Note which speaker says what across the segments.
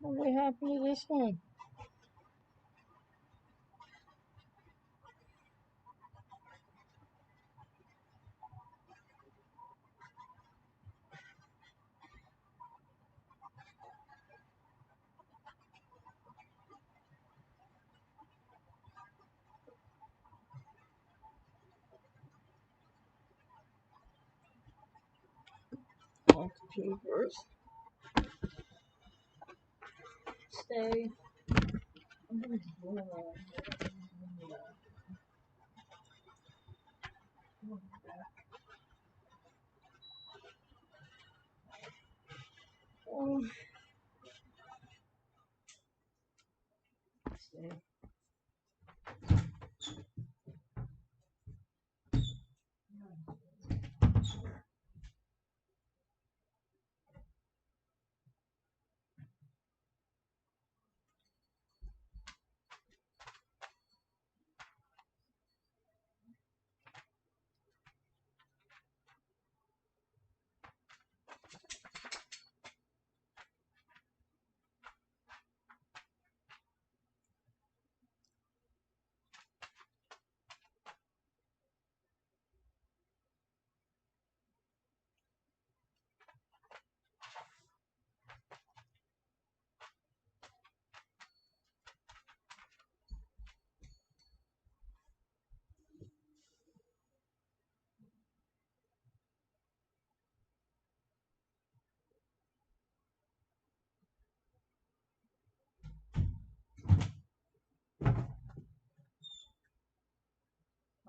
Speaker 1: What happened to this one? All papers. Stay. I'm gonna go on. Stay.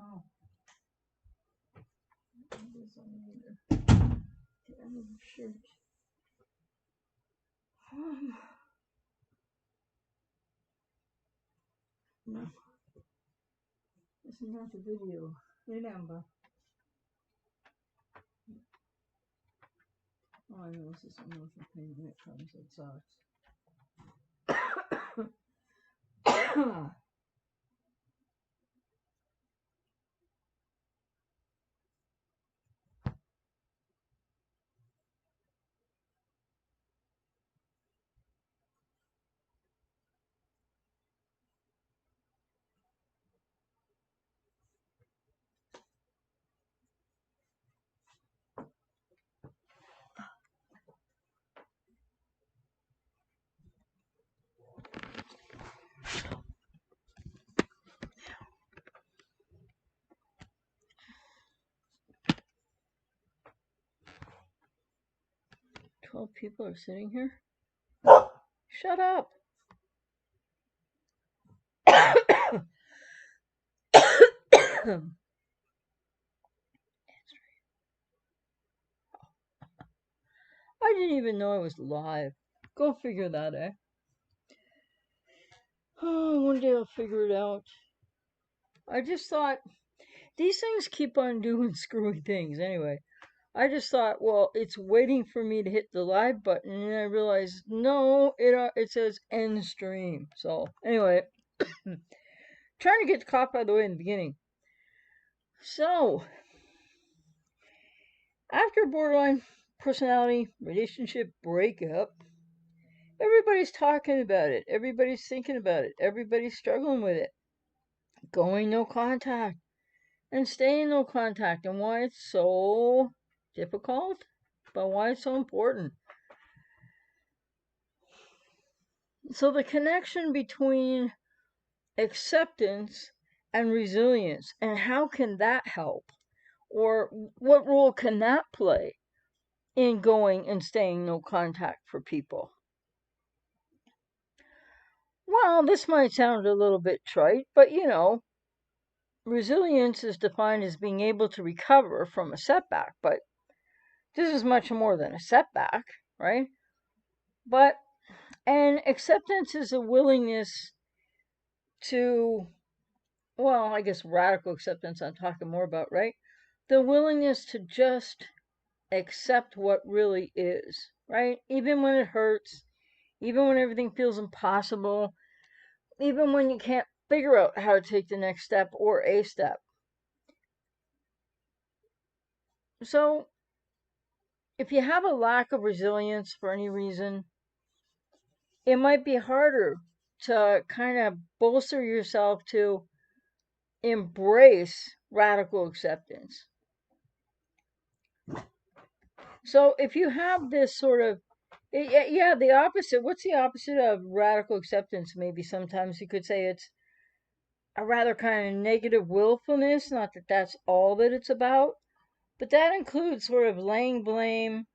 Speaker 1: Oh, this on either. Get out of the shirt. No, this is not the video. Remember. Oh, I know this is emotional pain when it comes. It sucks. 12 people are sitting here? Shut up! I didn't even know I was live. Go figure that, eh? Oh, one day I'll figure it out. I just thought, these things keep on doing screwy things anyway. I just thought, well, it's waiting for me to hit the live button, and I realized, no, it says end stream. So, anyway, trying to get the cop out of the way in the beginning. So, after borderline personality relationship breakup, everybody's talking about it. Everybody's thinking about it. Everybody's struggling with it. Going no contact and staying no contact, and why it's so difficult, but why it's so important. So, the connection between acceptance and resilience, and how can that help? Or what role can that play in going and staying no contact for people? Well, this might sound a little bit trite, but resilience is defined as being able to recover from a setback, but this is much more than a setback, right? But, and acceptance is a willingness to, well, I guess radical acceptance I'm talking more about, right? The willingness to just accept what really is, right? Even when it hurts, even when everything feels impossible, even when you can't figure out how to take the next step or a step. So, if you have a lack of resilience for any reason, it might be harder to kind of bolster yourself to embrace radical acceptance. So if you have this sort of, yeah, the opposite, what's the opposite of radical acceptance? Maybe sometimes you could say it's a rather kind of negative willfulness, not that that's all that it's about, but that includes sort of laying blame,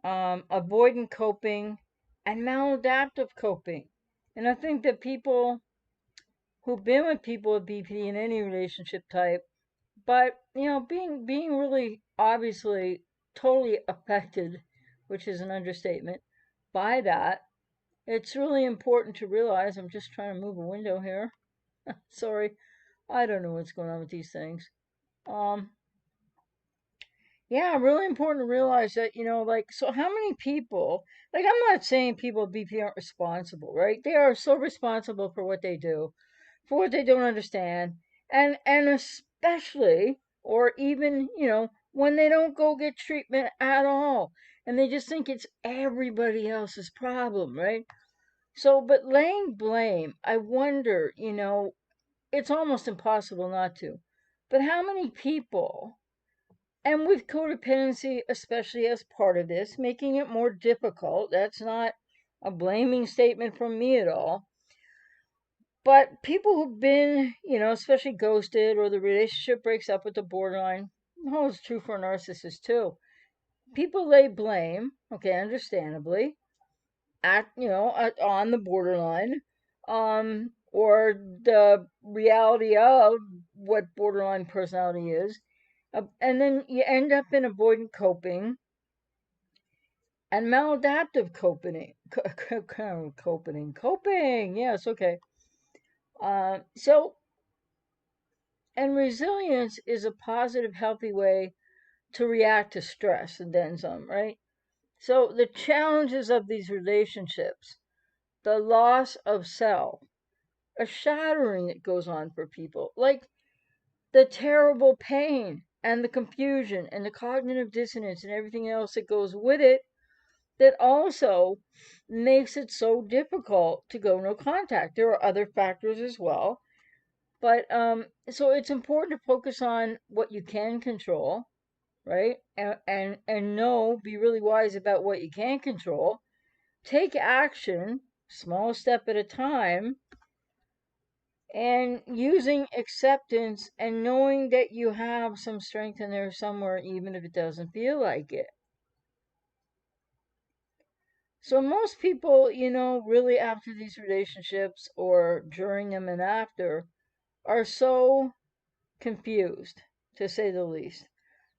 Speaker 1: avoidant coping, and maladaptive coping. And I think that people who've been with people with BP in any relationship type, but being really obviously totally affected, which is an understatement, by that, it's really important to realize. I'm just trying to move a window here. Sorry, I don't know what's going on with these things. Um, Yeah, really important to realize that, like, so how many people, like, I'm not saying people with BP aren't responsible, right? They are so responsible for what they do, for what they don't understand, and especially, or even, when they don't go get treatment at all, and they just think it's everybody else's problem, right? So, but laying blame, I wonder, it's almost impossible not to. But how many people, and with codependency, especially as part of this, making it more difficult. That's not a blaming statement from me at all. But people who've been, especially ghosted or the relationship breaks up with the borderline, holds true for narcissists too. People lay blame, okay, understandably, on the borderline, or the reality of what borderline personality is. And then you end up in avoidant coping and maladaptive coping. Yes, okay. So, and resilience is a positive, healthy way to react to stress and then some, right? So, the challenges of these relationships, the loss of self, a shattering that goes on for people, like the terrible pain and the confusion and the cognitive dissonance and everything else that goes with it, that also makes it so difficult to go no contact. There are other factors as well, but so it's important to focus on what you can control, right? And know, be really wise about what you can control. Take action, small step at a time, and using acceptance and knowing that you have some strength in there somewhere, even if it doesn't feel like it. So most people, really after these relationships or during them and after, are so confused, to say the least.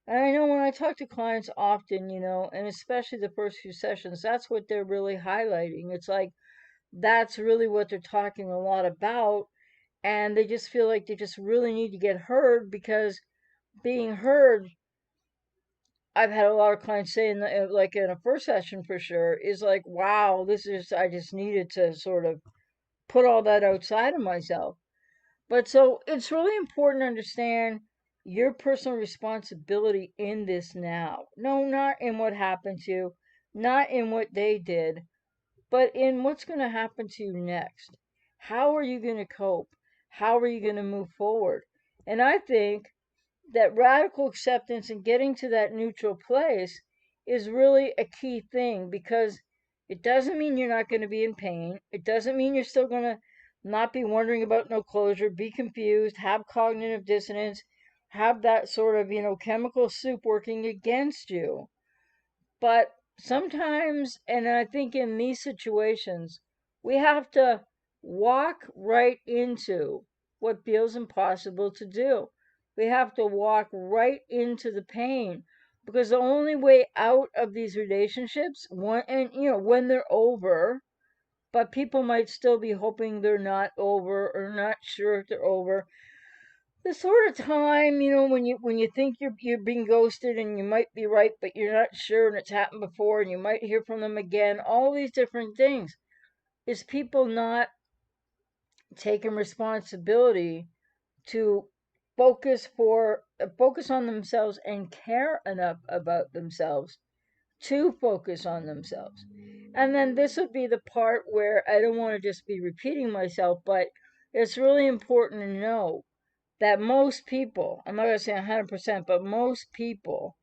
Speaker 1: And I know when I talk to clients often, and especially the first few sessions, that's what they're really highlighting. It's like that's really what they're talking a lot about. And they just feel like they just really need to get heard, because being heard, I've had a lot of clients say like in a first session for sure, is like, wow, I just needed to sort of put all that outside of myself. But so it's really important to understand your personal responsibility in this now. No, not in what happened to you, not in what they did, but in what's going to happen to you next. How are you going to cope? How are you going to move forward? And I think that radical acceptance and getting to that neutral place is really a key thing, because it doesn't mean you're not going to be in pain. It doesn't mean you're still going to not be wondering about no closure, be confused, have cognitive dissonance, have that sort of, chemical soup working against you. But sometimes, and I think in these situations, we have to walk right into what feels impossible to do. We have to walk right into the pain, because the only way out of these relationships, when they're over, but people might still be hoping they're not over or not sure if they're over, the sort of time, when you think you're being ghosted and you might be right but you're not sure, and it's happened before and you might hear from them again, all these different things, is people not taking responsibility to focus on themselves and care enough about themselves to focus on themselves. And then this would be the part where I don't want to just be repeating myself, but it's really important to know that most people, I'm not going to say 100%, but most people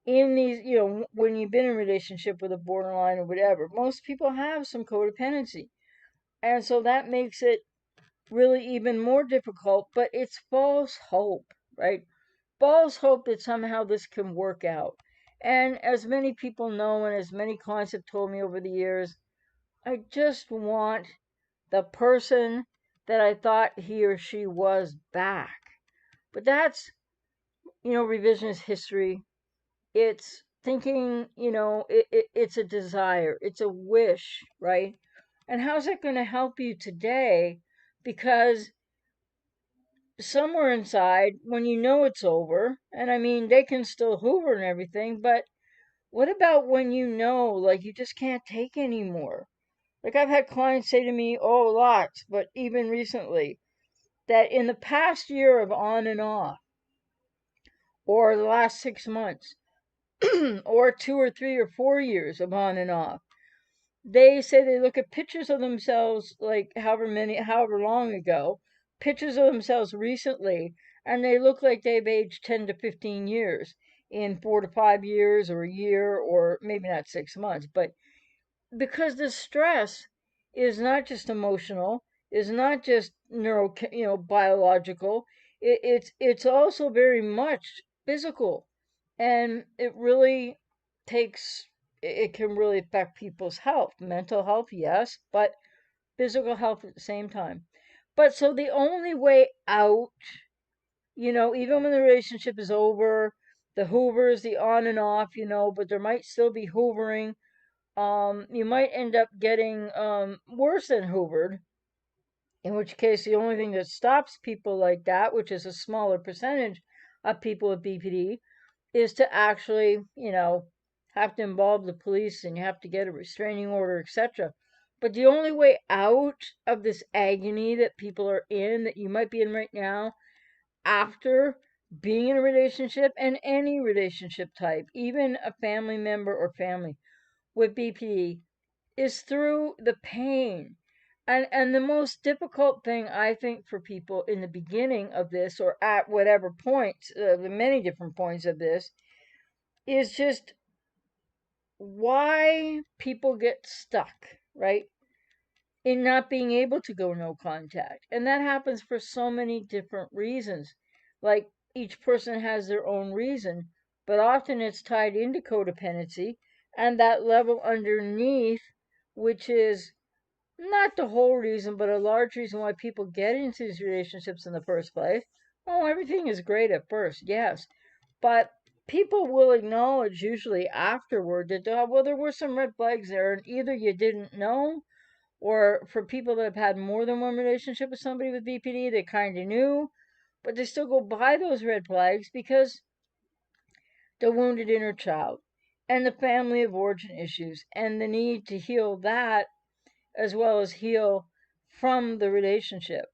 Speaker 1: in these, when you've been in a relationship with a borderline or whatever, most people have some codependency. And so that makes it really even more difficult, but it's false hope, right? False hope that somehow this can work out. And as many people know, and as many clients have told me over the years, I just want the person that I thought he or she was back. But that's, revisionist history. It's thinking, it's a desire, it's a wish, right? And how's that going to help you today? Because somewhere inside, when you know it's over, and I mean, they can still hoover and everything, but what about when you know, like, you just can't take anymore? Like, I've had clients say to me, oh, lots, but even recently, that in the past year of on and off, or the last 6 months, or 2 or 3 or 4 years of on and off, they say they look at pictures of themselves, like however long ago, pictures of themselves recently, and they look like they've aged 10 to 15 years in 4 to 5 years or a year, or maybe not 6 months. But because the stress is not just emotional, is not just biological, it's also very much physical, and it really takes it can really affect people's health, mental health, yes, but physical health at the same time. But so the only way out, even when the relationship is over, the hoovers, the on and off, but there might still be hoovering. You might end up getting worse than hoovered, in which case the only thing that stops people like that, which is a smaller percentage of people with BPD, is to actually, have to involve the police, and you have to get a restraining order, etc. But the only way out of this agony that people are in, that you might be in right now, after being in a relationship, and any relationship type, even a family member or family with BPD, is through the pain. And the most difficult thing, I think, for people in the beginning of this, or at whatever point, the many different points of this, is just why people get stuck, right? In not being able to go no contact. And that happens for so many different reasons. Like, each person has their own reason, but often it's tied into codependency and that level underneath, which is not the whole reason, but a large reason why people get into these relationships in the first place. Oh, everything is great at first, yes. But people will acknowledge usually afterward that, well, there were some red flags there, and either you didn't know, or for people that have had more than one relationship with somebody with BPD, they kind of knew, but they still go by those red flags because the wounded inner child and the family of origin issues and the need to heal that, as well as heal from the relationship.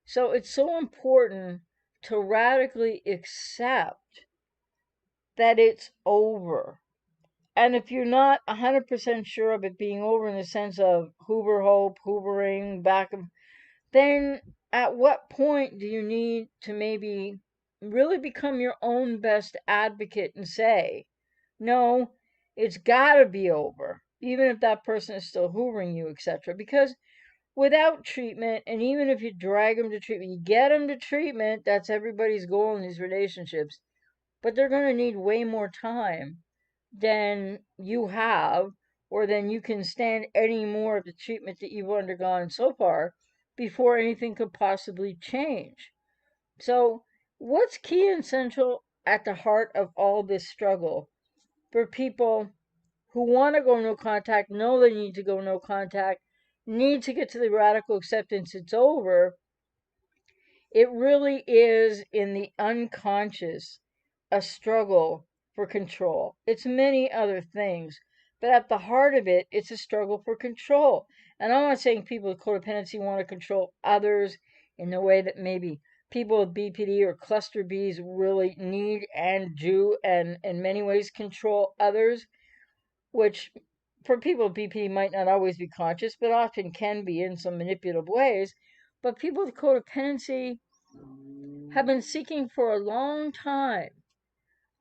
Speaker 1: So it's so important to radically accept that it's over. And if you're not 100% sure of it being over, in the sense of hoover hope, hoovering back, then at what point do you need to maybe really become your own best advocate and say, no, it's got to be over, even if that person is still hoovering you, etc. Because without treatment, and even if you drag them to treatment, you get them to treatment, that's everybody's goal in these relationships, but they're going to need way more time than you have, or than you can stand any more of the treatment that you've undergone so far before anything could possibly change. So, what's key and central at the heart of all this struggle for people who want to go no contact, know they need to go no contact, need to get to the radical acceptance it's over? It really is in the unconscious a struggle for control. It's many other things, but at the heart of it, it's a struggle for control. And I'm not saying people with codependency want to control others in the way that maybe people with BPD or cluster Bs really need and do, and in many ways control others, which for people with BP might not always be conscious, but often can be in some manipulative ways. But people with codependency have been seeking for a long time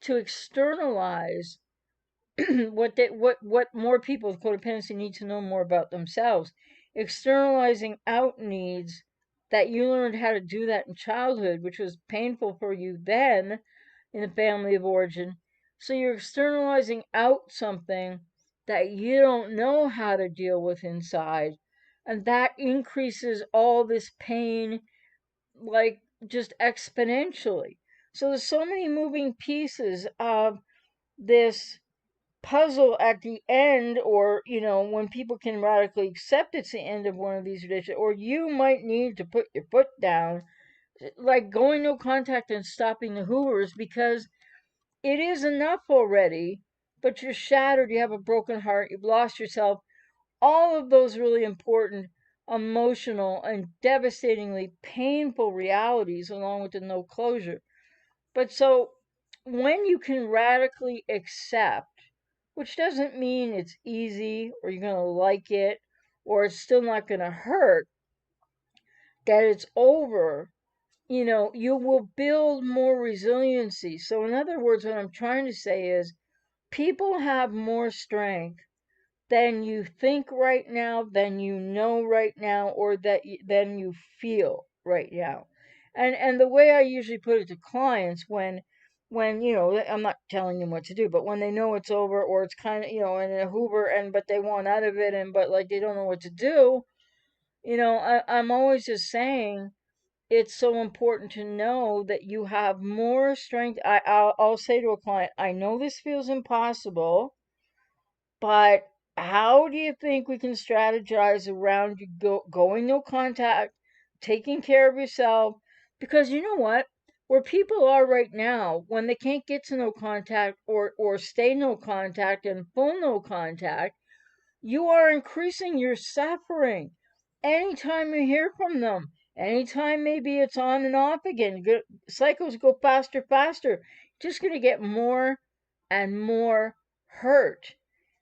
Speaker 1: to externalize what more people with codependency need to know more about themselves. Externalizing out needs that you learned how to do that in childhood, which was painful for you then in the family of origin. So you're externalizing out something that you don't know how to deal with inside. And that increases all this pain, like, just exponentially. So there's so many moving pieces of this puzzle at the end, or when people can radically accept it's the end of one of these relationships, or you might need to put your foot down, like going no contact and stopping the hoovers, because it is enough already, but you're shattered, you have a broken heart, you've lost yourself, all of those really important emotional and devastatingly painful realities, along with the no closure. But so when you can radically accept, which doesn't mean it's easy or you're going to like it or it's still not going to hurt, that it's over, you will build more resiliency. So, in other words, what I'm trying to say is people have more strength than you think right now, than you know right now, or than you feel right now. And the way I usually put it to clients, when I'm not telling them what to do, but when they know it's over, or it's kind of in a Hoover, and but they want out of it, and but like they don't know what to do, I'm always just saying it's so important to know that you have more strength. I'll say to a client, I know this feels impossible, but how do you think we can strategize around you going no contact, taking care of yourself? Because you know what? Where people are right now, when they can't get to no contact, or stay no contact and full no contact, you are increasing your suffering. Anytime you hear from them, anytime maybe it's on and off again, cycles go faster, faster, just going to get more and more hurt.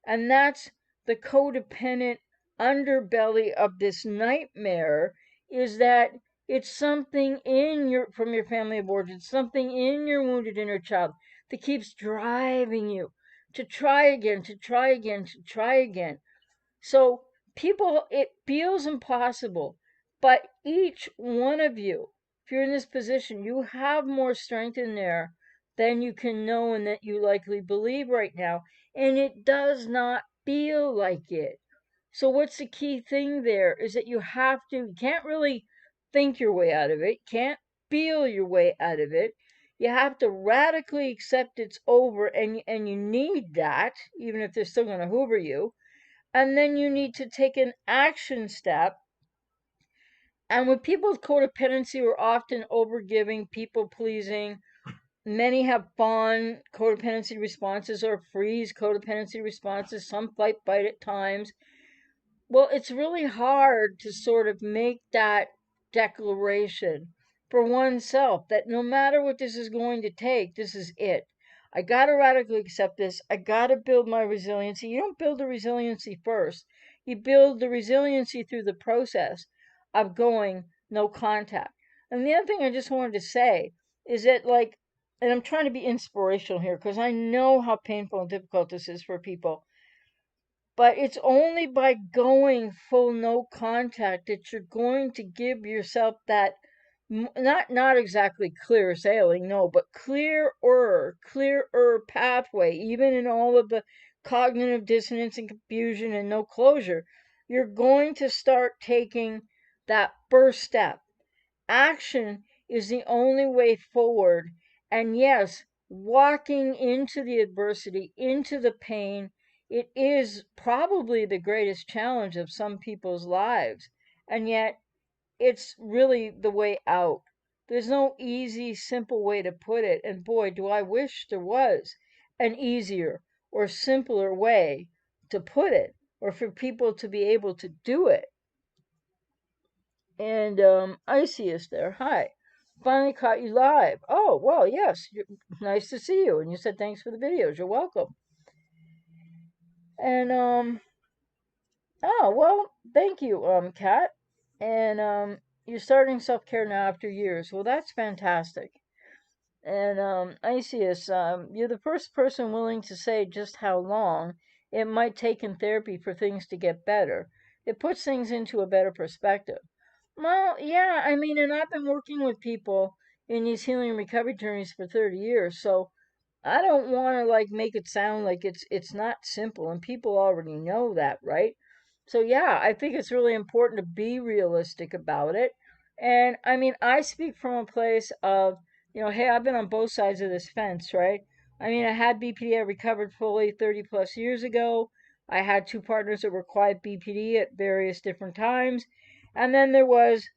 Speaker 1: And that's the codependent underbelly of this nightmare, is that it's something in from your family of origin, something in your wounded inner child that keeps driving you to try again, to try again, to try again. So people, it feels impossible, but each one of you, if you're in this position, you have more strength in there than you can know and that you likely believe right now. And it does not feel like it. So what's the key thing there is that you can't really think your way out of it, can't feel your way out of it. You have to radically accept it's over, and you need that, even if they're still going to hoover you. And then you need to take an action step. And with people with codependency, we're often overgiving, people pleasing. Many have fawn codependency responses or freeze codependency responses, some fight bite at times. Well, it's really hard to sort of make that declaration for oneself that no matter what this is going to take, this is it. I got to radically accept this. I got to build my resiliency. You don't build the resiliency first. You build the resiliency through the process of going no contact. And the other thing I just wanted to say is that, like, and I'm trying to be inspirational here because I know how painful and difficult this is for people, but it's only by going full no contact that you're going to give yourself that, not exactly clear sailing, no, but clearer pathway, even in all of the cognitive dissonance and confusion and no closure. You're going to start taking that first step. Action is the only way forward. And yes, walking into the adversity, into the pain, it is probably the greatest challenge of some people's lives. And yet, it's really the way out. There's no easy, simple way to put it. And boy, do I wish there was an easier or simpler way to put it, or for people to be able to do it. And Icy is there. Hi. Finally caught you live. Oh, well, yes. Nice to see you. And you said thanks for the videos. You're welcome. And Oh, well, thank you, Kat. And you're starting self-care now after years. Well, that's fantastic. And Isius, you're the first person willing to say just how long it might take in therapy for things to get better. It puts things into a better perspective. Well, yeah, I mean, and I've been working with people in these healing and recovery journeys for 30 years, so I don't want to like make it sound like it's not simple, and people already know that, right? So yeah, I think it's really important to be realistic about it. And I mean, I speak from a place of, hey, I've been on both sides of this fence, right? I mean, I had BPD, I recovered fully 30 plus years ago. I had two partners that were quiet BPD at various different times. And then there was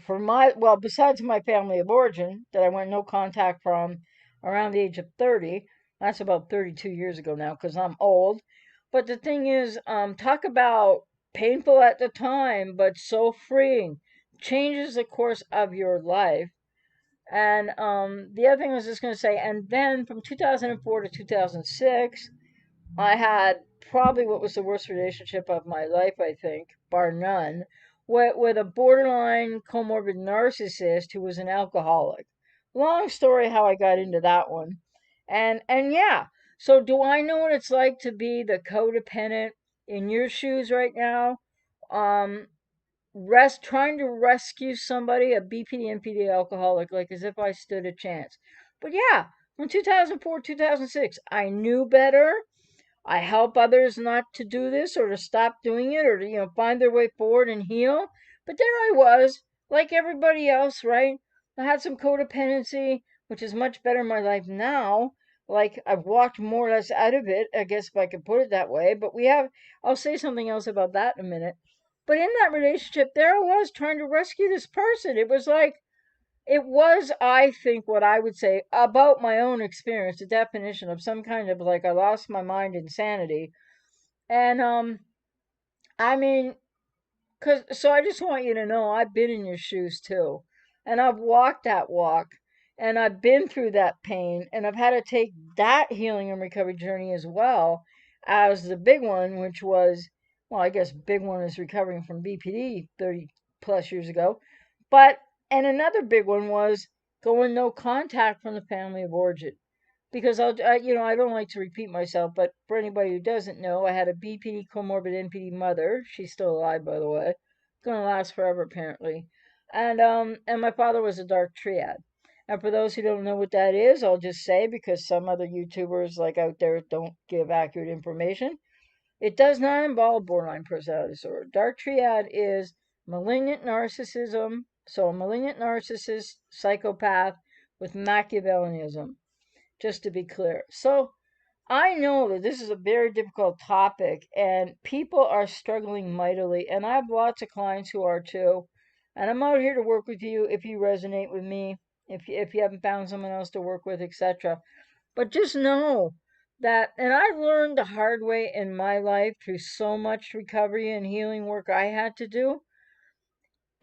Speaker 1: for my well, besides my family of origin that I went no contact from around the age of 30. That's about 32 years ago now because I'm old. But the thing is, talk about painful at the time, but so freeing. Changes the course of your life. And the other thing I was just going to say, and then from 2004 to 2006, I had probably what was the worst relationship of my life, I think, bar none, with a borderline comorbid narcissist who was an alcoholic. Long story how I got into that one. And yeah, so do I know what it's like to be the codependent in your shoes right now? Um trying to rescue somebody, a BPD NPD alcoholic, like as if I stood a chance. But yeah, from 2004 2006, I knew better. I help others not to do this or to stop doing it or to, find their way forward and heal. But there I was, like everybody else, right? I had some codependency, which is much better in my life now. Like I've walked more or less out of it, I guess if I could put it that way. But I'll say something else about that in a minute. But in that relationship, there I was trying to rescue this person. It was, I think, what I would say about my own experience, a definition of some kind of like I lost my mind insanity. And I mean, so I just want you to know I've been in your shoes too. And I've walked that walk and I've been through that pain and I've had to take that healing and recovery journey as well as the big one, which was, well, I guess big one is recovering from BPD 30 plus years ago. But, and another big one was going no contact from the family of origin because I don't like to repeat myself, but for anybody who doesn't know, I had a BPD comorbid NPD mother. She's still alive, by the way. Gonna last forever, apparently. And my father was a dark triad. And for those who don't know what that is, I'll just say because some other YouTubers like out there don't give accurate information. It does not involve borderline personality disorder. Dark triad is malignant narcissism, so a malignant narcissist, psychopath with Machiavellianism, just to be clear. So I know that this is a very difficult topic and people are struggling mightily. And I have lots of clients who are too. And I'm out here to work with you if you resonate with me, if you haven't found someone else to work with, etc. But just know that, and I learned the hard way in my life through so much recovery and healing work I had to do.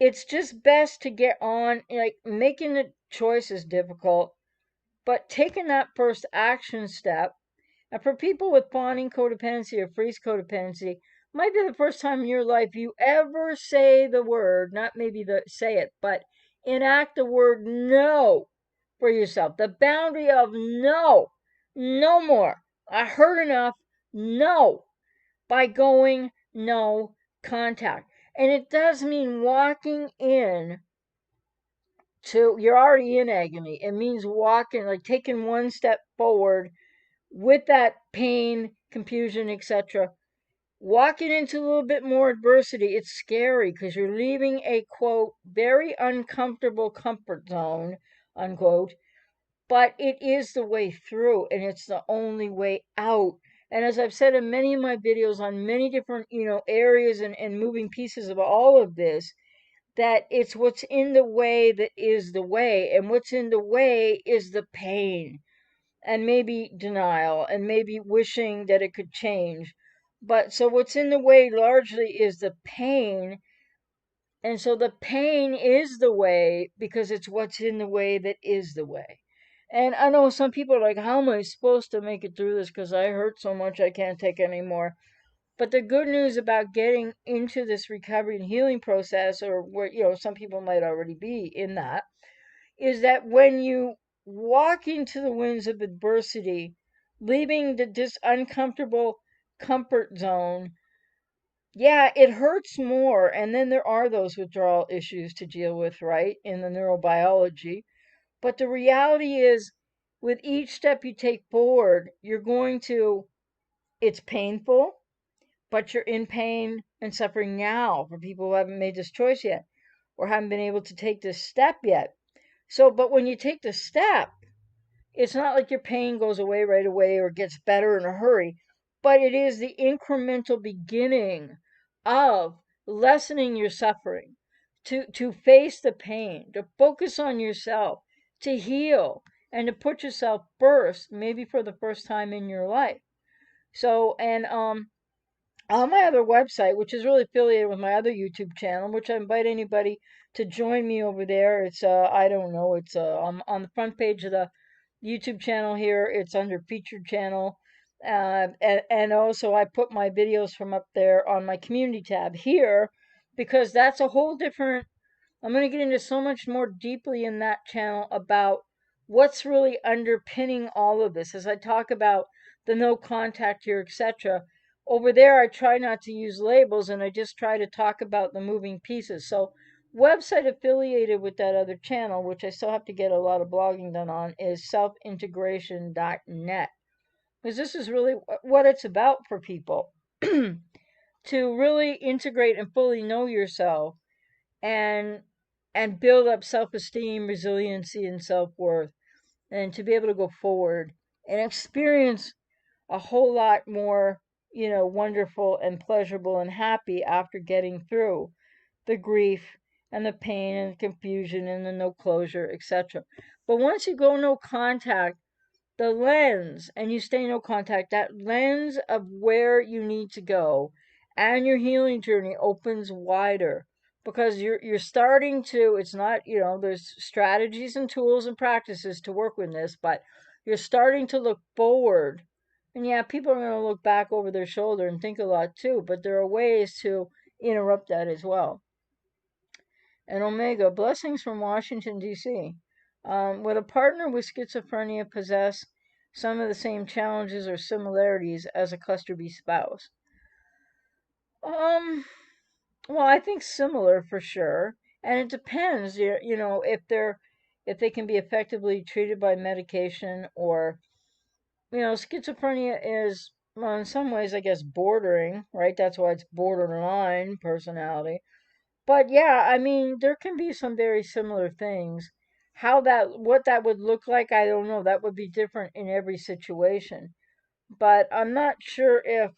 Speaker 1: It's just best to get on, like making the choice is difficult, but taking that first action step and for people with fawning codependency or freeze codependency, might be the first time in your life you ever say the word, not maybe the say it, but enact the word no for yourself. The boundary of no, no more. I heard enough, no, by going no contact. And it does mean walking in to, you're already in agony. It means walking, like taking one step forward with that pain, confusion, etc., walking into a little bit more adversity, it's scary because you're leaving a quote, very uncomfortable comfort zone, unquote, but it is the way through and it's the only way out. And as I've said in many of my videos on many different, areas and moving pieces of all of this, that it's what's in the way that is the way, and what's in the way is the pain and maybe denial and maybe wishing that it could change. But so what's in the way largely is the pain. And so the pain is the way because it's what's in the way that is the way. And I know some people are like, how am I supposed to make it through this? Because I hurt so much I can't take anymore. But the good news about getting into this recovery and healing process, or where, some people might already be in that, is that when you walk into the winds of adversity, leaving the uncomfortable comfort zone, yeah, it hurts more. And then there are those withdrawal issues to deal with, right, in the neurobiology. But the reality is, with each step you take forward, it's painful, but you're in pain and suffering now for people who haven't made this choice yet or haven't been able to take this step yet. So, but when you take the step, it's not like your pain goes away right away or gets better in a hurry, but it is the incremental beginning of lessening your suffering, to face the pain, to focus on yourself, to heal, and to put yourself first, maybe for the first time in your life. So, and on my other website, which is really affiliated with my other YouTube channel, which I invite anybody to join me over there. It's I don't know, it's on the front page of the YouTube channel here. It's under featured channel. And also I put my videos from up there on my community tab here, because that's a whole different, I'm going to get into so much more deeply in that channel about what's really underpinning all of this as I talk about the no contact here, etc. Over there, I try not to use labels and I just try to talk about the moving pieces. So, website affiliated with that other channel, which I still have to get a lot of blogging done on, is selfintegration.net. Because this is really what it's about for people to really integrate and fully know yourself, and build up self-esteem, resiliency, and self-worth, and to be able to go forward and experience a whole lot more, wonderful and pleasurable and happy after getting through the grief and the pain and the confusion and the no closure, etc. But once you go no contact, the lens, and you stay no contact, that lens of where you need to go and your healing journey opens wider, because you're starting to, it's not, there's strategies and tools and practices to work with this, but you're starting to look forward. And yeah, people are going to look back over their shoulder and think a lot too, but there are ways to interrupt that as well. And Omega, blessings from Washington, D.C. Would a partner with schizophrenia possess some of the same challenges or similarities as a cluster B spouse? Um, well, I think similar for sure, and it depends. If they can be effectively treated by medication, or schizophrenia is, well, in some ways, I guess, bordering, right? That's why it's borderline personality. But yeah, I mean, there can be some very similar things. What that would look like, I don't know. That would be different in every situation. But I'm not sure if,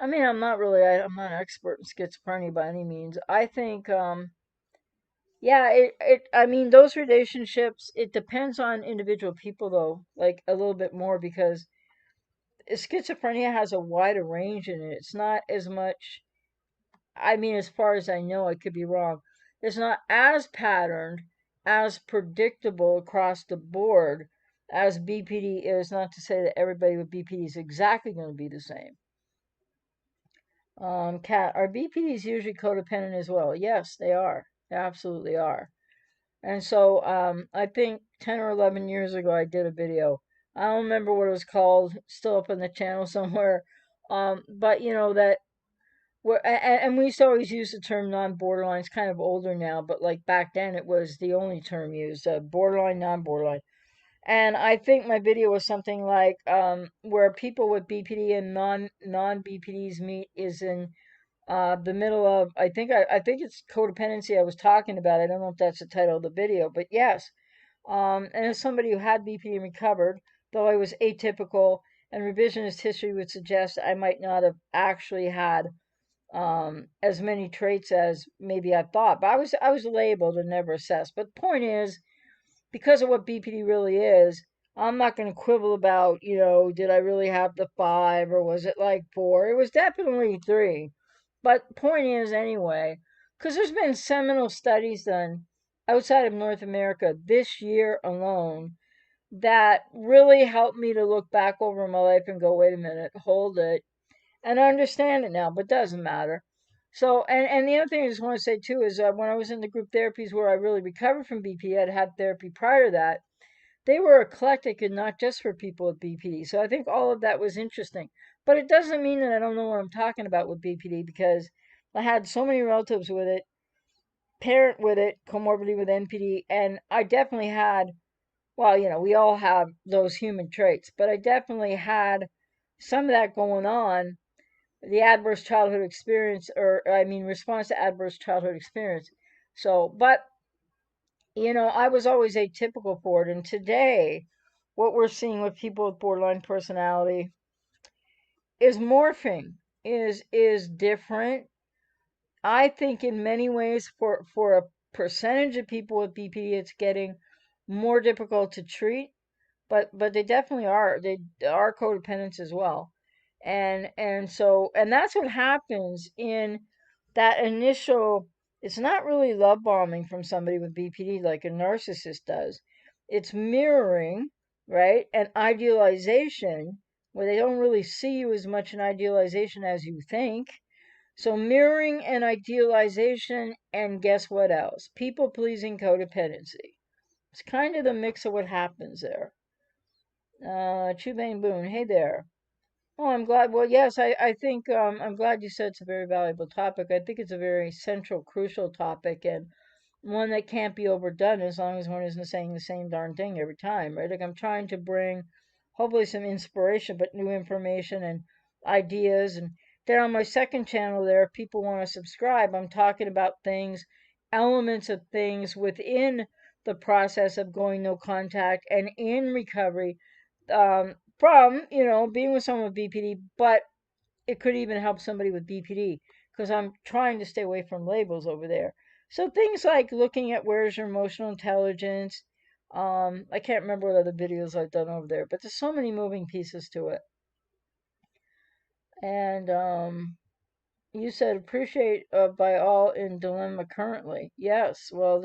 Speaker 1: I mean, I'm not an expert in schizophrenia by any means. I think, yeah, I mean, those relationships, it depends on individual people though, like a little bit more, because schizophrenia has a wider range in it. It's not as much, I mean, as far as I know, I could be wrong. It's not as patterned, as predictable across the board as BPD is. Not to say that everybody with BPD is exactly going to be the same. Cat, are BPDs usually codependent as well? Yes, they are. They absolutely are. And so, I think 10 or 11 years ago, I did a video. I don't remember what it was called, still up on the channel somewhere. But that and we used to always use the term non-borderline. It's kind of older now, but like back then it was the only term used, borderline, non-borderline. And I think my video was something like, where people with BPD and non-BPDs meet is in the middle of, I think it's codependency I was talking about. I don't know if that's the title of the video, but yes. And as somebody who had BPD and recovered, though I was atypical, and revisionist history would suggest I might not have actually had as many traits as maybe I thought. But I was labeled and never assessed. But the point is, because of what BPD really is, I'm not going to quibble about, did I really have the 5 or was it like 4? It was definitely 3. But point is, anyway, because there's been seminal studies done outside of North America this year alone that really helped me to look back over my life and go, wait a minute, hold it. And I understand it now, but it doesn't matter. So, and the other thing I just want to say too is when I was in the group therapies where I really recovered from BPD, I'd had therapy prior to that. They were eclectic and not just for people with BPD. So I think all of that was interesting. But it doesn't mean that I don't know what I'm talking about with BPD because I had so many relatives with it, parent with it, comorbidity with NPD, and I definitely had, well, we all have those human traits, but I definitely had some of that going on, the adverse childhood experience, or I mean, response to adverse childhood experience. So, but I was always atypical for it. And today, what we're seeing with people with borderline personality is morphing, is different. I think in many ways, for a percentage of people with BPD, it's getting more difficult to treat. But they definitely are. They are codependents as well. And that's what happens in that initial, it's not really love bombing from somebody with BPD like a narcissist does. It's mirroring, right? And idealization, where they don't really see you as much in idealization as you think. So mirroring and idealization, and guess what else? People pleasing codependency. It's kind of the mix of what happens there. Chubane Boone, hey there. Oh, I'm glad. Well, yes, I think I'm glad you said it's a very valuable topic. I think it's a very central, crucial topic, and one that can't be overdone as long as one isn't saying the same darn thing every time, right? Like I'm trying to bring hopefully some inspiration, but new information and ideas. And then on my second channel there, if people want to subscribe, I'm talking about things, elements of things within the process of going no contact and in recovery from, being with someone with BPD, but it could even help somebody with BPD because I'm trying to stay away from labels over there. So things like looking at where's your emotional intelligence. I can't remember what other videos I've done over there, but there's so many moving pieces to it. And you said appreciate by all in dilemma currently. Yes, well,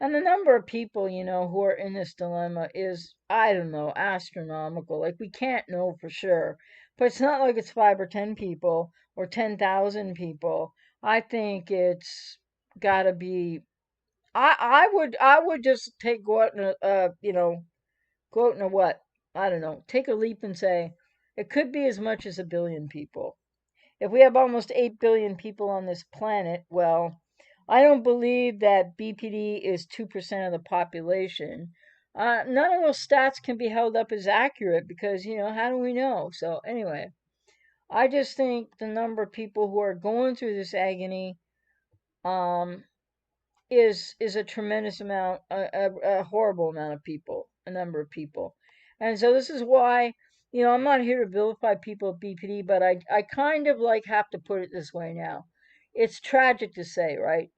Speaker 1: and the number of people, who are in this dilemma is, I don't know, astronomical. Like, we can't know for sure. But it's not like it's 5 or 10 people or 10,000 people. I think it's gotta be. I would just go out and, go out and what? I don't know. Take a leap and say it could be as much as 1 billion people. If we have almost 8 billion people on this planet, well, I don't believe that BPD is 2% of the population. None of those stats can be held up as accurate because, how do we know? So, anyway, I just think the number of people who are going through this agony um, is a tremendous amount, a horrible amount of people, a number of people. And so this is why, I'm not here to vilify people with BPD, but I kind of like have to put it this way now. It's tragic to say, right?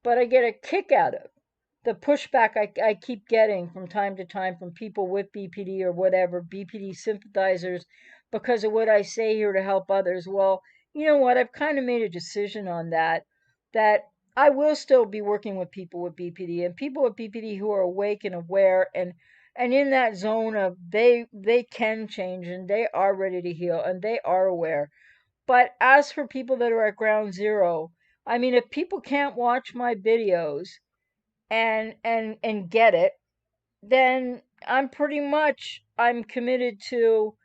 Speaker 1: But I get a kick out of the pushback I keep getting from time to time from people with BPD or whatever, BPD sympathizers, because of what I say here to help others. Well, you know what? I've kind of made a decision on that I will still be working with people with BPD and people with BPD who are awake and aware and in that zone of they can change and they are ready to heal and they are aware. But as for people that are at ground zero, I mean, if people can't watch my videos and get it, then I'm committed to,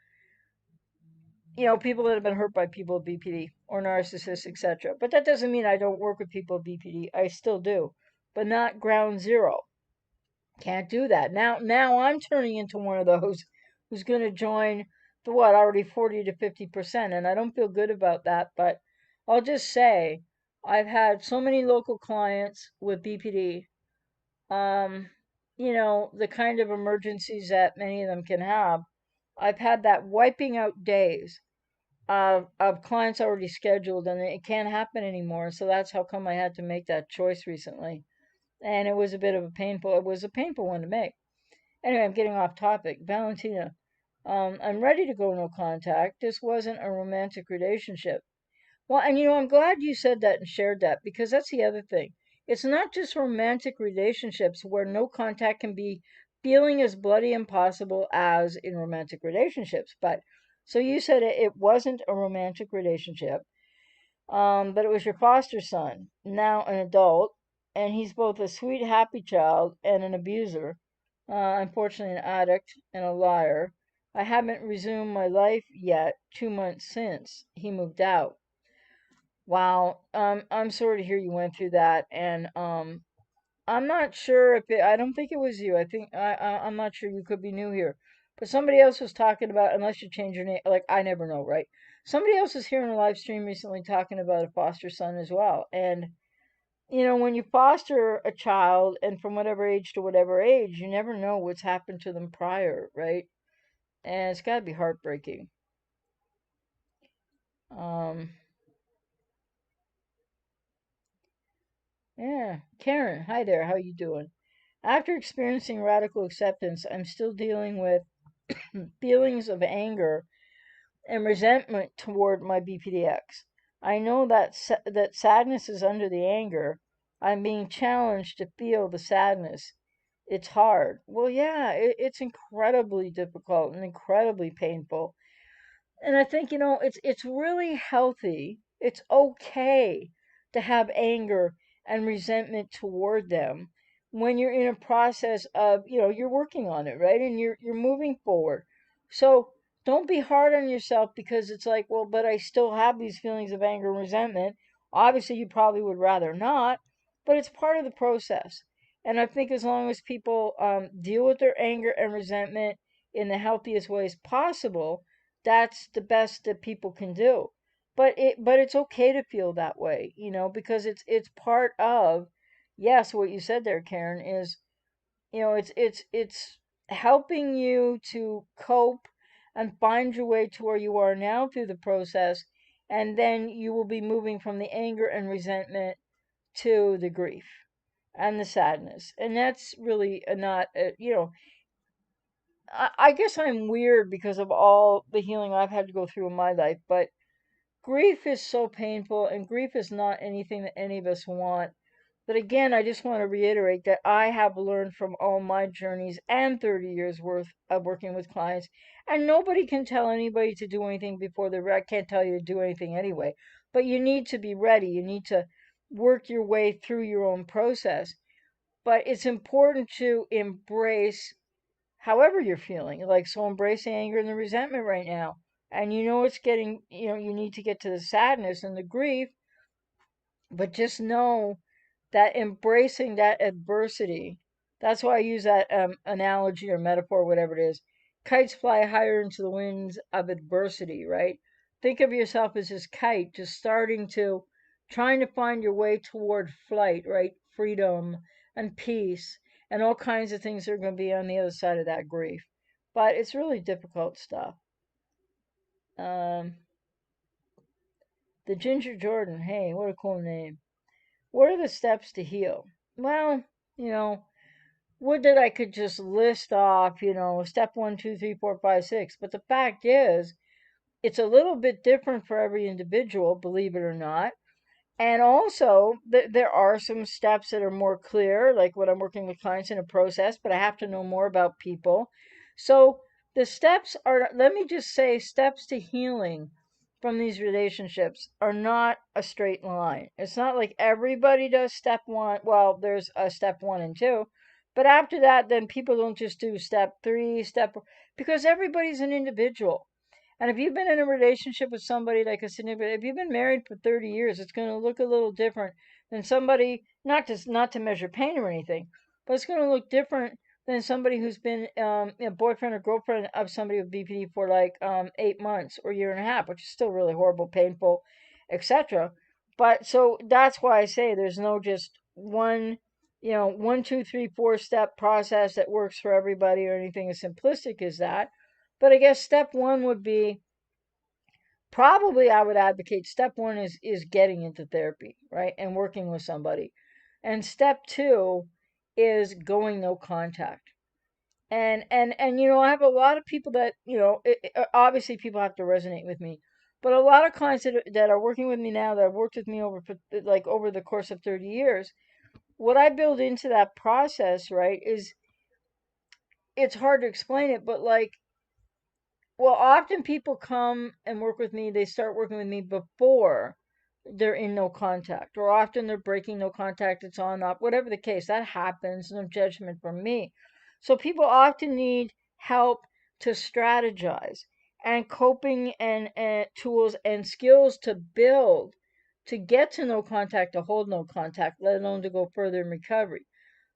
Speaker 1: people that have been hurt by people with BPD or narcissists, etc. But that doesn't mean I don't work with people with BPD. I still do, but not ground zero. Can't do that. Now I'm turning into one of those who's going to join the what, already 40 to 50%, and I don't feel good about that, but I'll just say I've had so many local clients with BPD, um, the kind of emergencies that many of them can have. I've had that wiping out days of clients already scheduled, and it can't happen anymore. So that's how come I had to make that choice recently, and it was a painful one to make. Anyway, I'm getting off topic. Valentina, I'm ready to go no contact. This wasn't a romantic relationship. Well, and I'm glad you said that and shared that because that's the other thing. It's not just romantic relationships where no contact can be feeling as bloody impossible as in romantic relationships, but So you said it wasn't a romantic relationship, but it was your foster son, now an adult, and he's both a sweet, happy child and an abuser. Unfortunately, an addict and a liar. I haven't resumed my life yet, 2 months since he moved out. Wow, I'm sorry to hear you went through that, and I'm not sure if I don't think it was you. I think I'm not sure. You could be new here, but somebody else was talking about. Unless you change your name, like I never know, right? Somebody else was here in a live stream recently talking about a foster son as well. And when you foster a child, and from whatever age to whatever age, you never know what's happened to them prior, right? And it's got to be heartbreaking. Um, yeah, Karen, hi there. How you doing? After experiencing radical acceptance, I'm still dealing with feelings of anger and resentment toward my BPDX. I know that sadness is under the anger. I'm being challenged to feel the sadness. It's hard. Well, yeah, it's incredibly difficult and incredibly painful. And I think, it's really healthy. It's okay to have anger and resentment toward them when you're in a process of, you're working on it, right? And you're moving forward. So don't be hard on yourself because it's like, well, but I still have these feelings of anger and resentment. Obviously, you probably would rather not, but it's part of the process. And I think as long as people deal with their anger and resentment in the healthiest ways possible, that's the best that people can do. But it's okay to feel that way, because it's part of, yes, what you said there, Karen, is, it's helping you to cope and find your way to where you are now through the process, and then you will be moving from the anger and resentment to the grief and the sadness. And that's really not I guess I'm weird because of all the healing I've had to go through in my life, but grief is so painful, and grief is not anything that any of us want. But again, I just want to reiterate that I have learned from all my journeys and 30 years worth of working with clients, and nobody can tell anybody to do anything before they're ready. I can't tell you to do anything anyway, but you need to be ready. You need to work your way through your own process. But it's important to embrace however you're feeling. Like, so embrace the anger and the resentment right now. And it's getting, you need to get to the sadness and the grief, but just know that embracing that adversity, that's why I use that analogy or metaphor, whatever it is. Kites fly higher into the winds of adversity, right? Think of yourself as this kite just trying to find your way toward flight, right? Freedom and peace and all kinds of things that are going to be on the other side of that grief. But it's really difficult stuff. Um, the Ginger Jordan, hey, what a cool name. What are the steps to heal? Well, you know, would that I could just list off, step one, two, three, four, five, six. But the fact is, it's a little bit different for every individual, believe it or not. And also, there are some steps that are more clear, like when I'm working with clients in a process, but I have to know more about people. So the steps are, let me just say, steps to healing from these relationships are not a straight line. It's not like everybody does step one. Well, there's a step one and two, but after that, then people don't just do step three, because everybody's an individual. And if you've been in a relationship with somebody like a significant, if you've been married for 30 years, it's going to look a little different than somebody, not to measure pain or anything, but it's going to look different than somebody who's been a boyfriend or girlfriend of somebody with BPD for like 8 months or a year and a half, which is still really horrible, painful, etc. But so that's why I say there's no just one, 1, 2, 3, 4 step process that works for everybody or anything as simplistic as that. But I guess step one would be, probably I would advocate, step one is getting into therapy, right? And working with somebody. And step two is going no contact. And I have a lot of people that, obviously people have to resonate with me. But a lot of clients that are working with me now, that have worked with me over the course of 30 years, what I build into that process, right, is, it's hard to explain it, but like, well, often people come and work with me, they start working with me before they're in no contact, or often they're breaking no contact, it's on, off, whatever the case, that happens, no judgment from me. So people often need help to strategize and coping and tools and skills to build to get to no contact, to hold no contact, let alone to go further in recovery.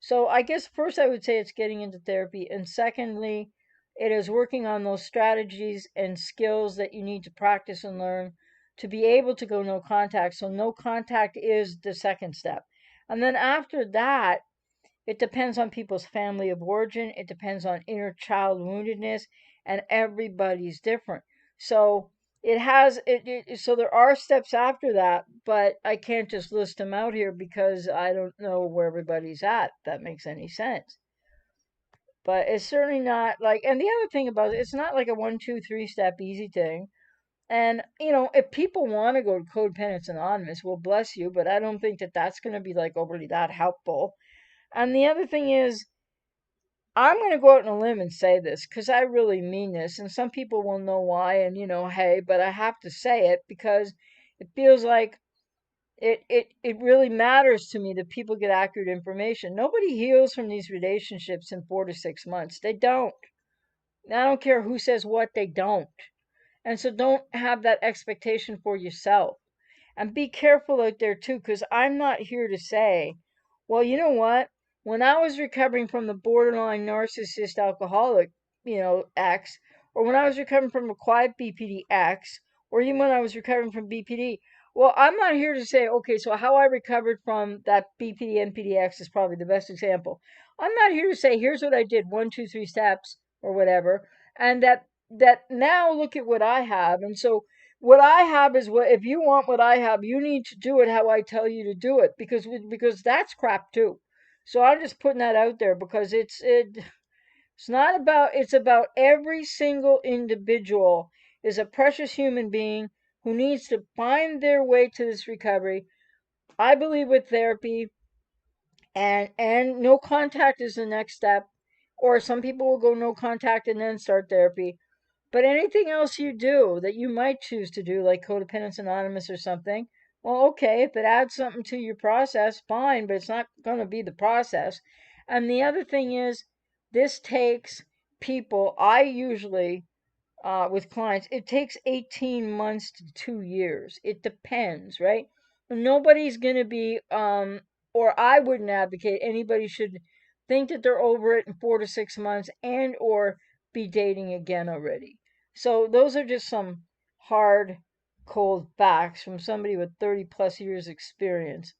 Speaker 1: So I guess first I would say it's getting into therapy, and secondly, it is working on those strategies and skills that you need to practice and learn to be able to go no contact. So no contact is the second step. And then after that, it depends on people's family of origin, it depends on inner child woundedness, and everybody's different. So so there are steps after that, but I can't just list them out here because I don't know where everybody's at, if that makes any sense. But it's certainly not like, and the other thing about it, it's not like a 1, 2, 3 step easy thing. And, if people want to go to Codependence Anonymous, well, bless you, but I don't think that that's going to be like overly that helpful. And the other thing is, I'm going to go out on a limb and say this because I really mean this. And some people will know why. And, hey, but I have to say it because it feels like it really matters to me that people get accurate information. Nobody heals from these relationships in 4 to 6 months. They don't. I don't care who says what, they don't. And so don't have that expectation for yourself. And be careful out there too, because I'm not here to say, well, you know what? When I was recovering from the borderline narcissist alcoholic, X, or when I was recovering from acquired BPD X, or even when I was recovering from BPD, well, I'm not here to say, okay, so how I recovered from that BPD NPDX is probably the best example. I'm not here to say, here's what I did, 1, 2, 3 steps, or whatever, and that now look at what I have. And so what I have is what, if you want what I have, you need to do it how I tell you to do it, because that's crap too. So I'm just putting that out there because it's not about, it's about every single individual is a precious human being who needs to find their way to this recovery. I believe with therapy, and no contact is the next step, or some people will go no contact and then start therapy. But anything else you do that you might choose to do, like Codependence Anonymous or something, well, okay, if it adds something to your process, fine, but it's not going to be the process. And the other thing is, this takes people, I usually, with clients, it takes 18 months to 2 years. It depends, right? Nobody's going to be, or I wouldn't advocate anybody should think that they're over it in 4 to 6 months and or be dating again already. So those are just some hard, cold facts from somebody with 30 plus years experience.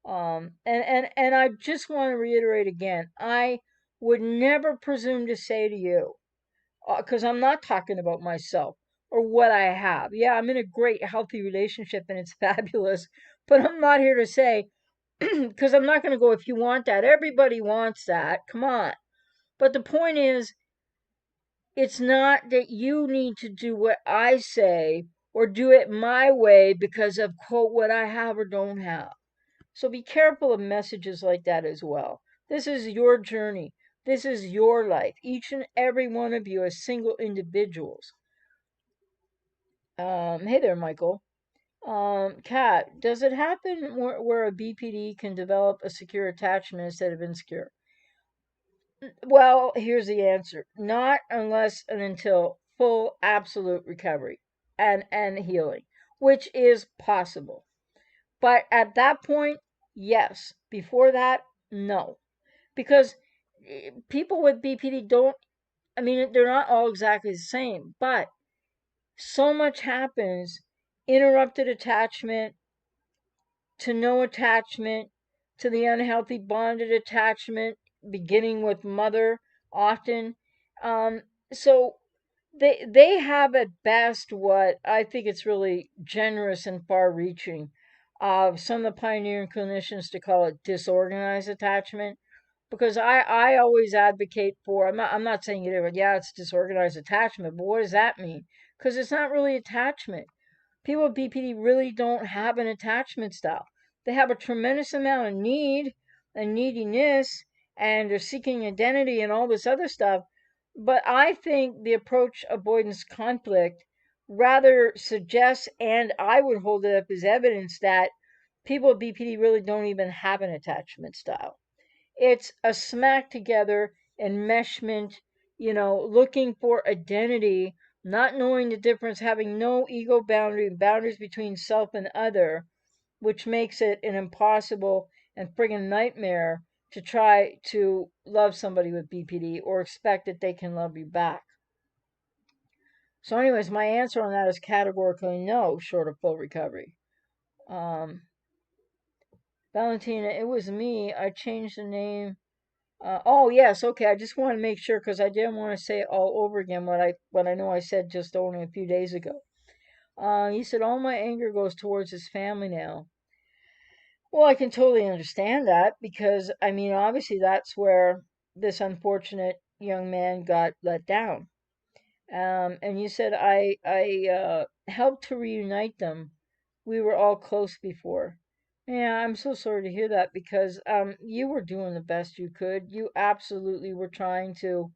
Speaker 1: And I just want to reiterate again, I would never presume to say to you, because I'm not talking about myself or what I have. Yeah, I'm in a great, healthy relationship and it's fabulous, but I'm not here to say, because I'm not going to go, if you want that, everybody wants that. Come on. But the point is, it's not that you need to do what I say or do it my way because of, quote, what I have or don't have. So be careful of messages like that as well. This is your journey. This is your life. Each and every one of you as single individuals. Hey there, Michael. Kat, does it happen where a BPD can develop a secure attachment instead of insecure? Well, here's the answer. Not unless and until full absolute recovery and healing, which is possible. But at that point, yes. Before that, no. Because people with BPD don't, I mean, they're not all exactly the same, but so much happens. Interrupted attachment, to no attachment, to the unhealthy bonded attachment, beginning with mother often. So they have at best what I think it's really generous and far reaching of some of the pioneering clinicians to call it disorganized attachment, because I always advocate for, I'm not saying yeah, it's disorganized attachment, but what does that mean? Because it's not really attachment. People with BPD really don't have an attachment style. They have a tremendous amount of need and neediness, and they're seeking identity and all this other stuff. But I think the approach avoidance conflict rather suggests, and I would hold it up as evidence, that people with BPD really don't even have an attachment style. It's a smack together enmeshment, looking for identity, not knowing the difference, having no ego boundaries between self and other, which makes it an impossible and friggin' nightmare to try to love somebody with BPD or expect that they can love you back. So, anyways, my answer on that is categorically no, short of full recovery. Um, Valentina, it was me. I changed the name. Oh yes, okay. I just want to make sure because I didn't want to say it all over again what I know I said just only a few days ago. He said all my anger goes towards his family now. Well, I can totally understand that because I mean, obviously that's where this unfortunate young man got let down. And you said I helped to reunite them. We were all close before. Yeah, I'm so sorry to hear that because you were doing the best you could. You absolutely were trying to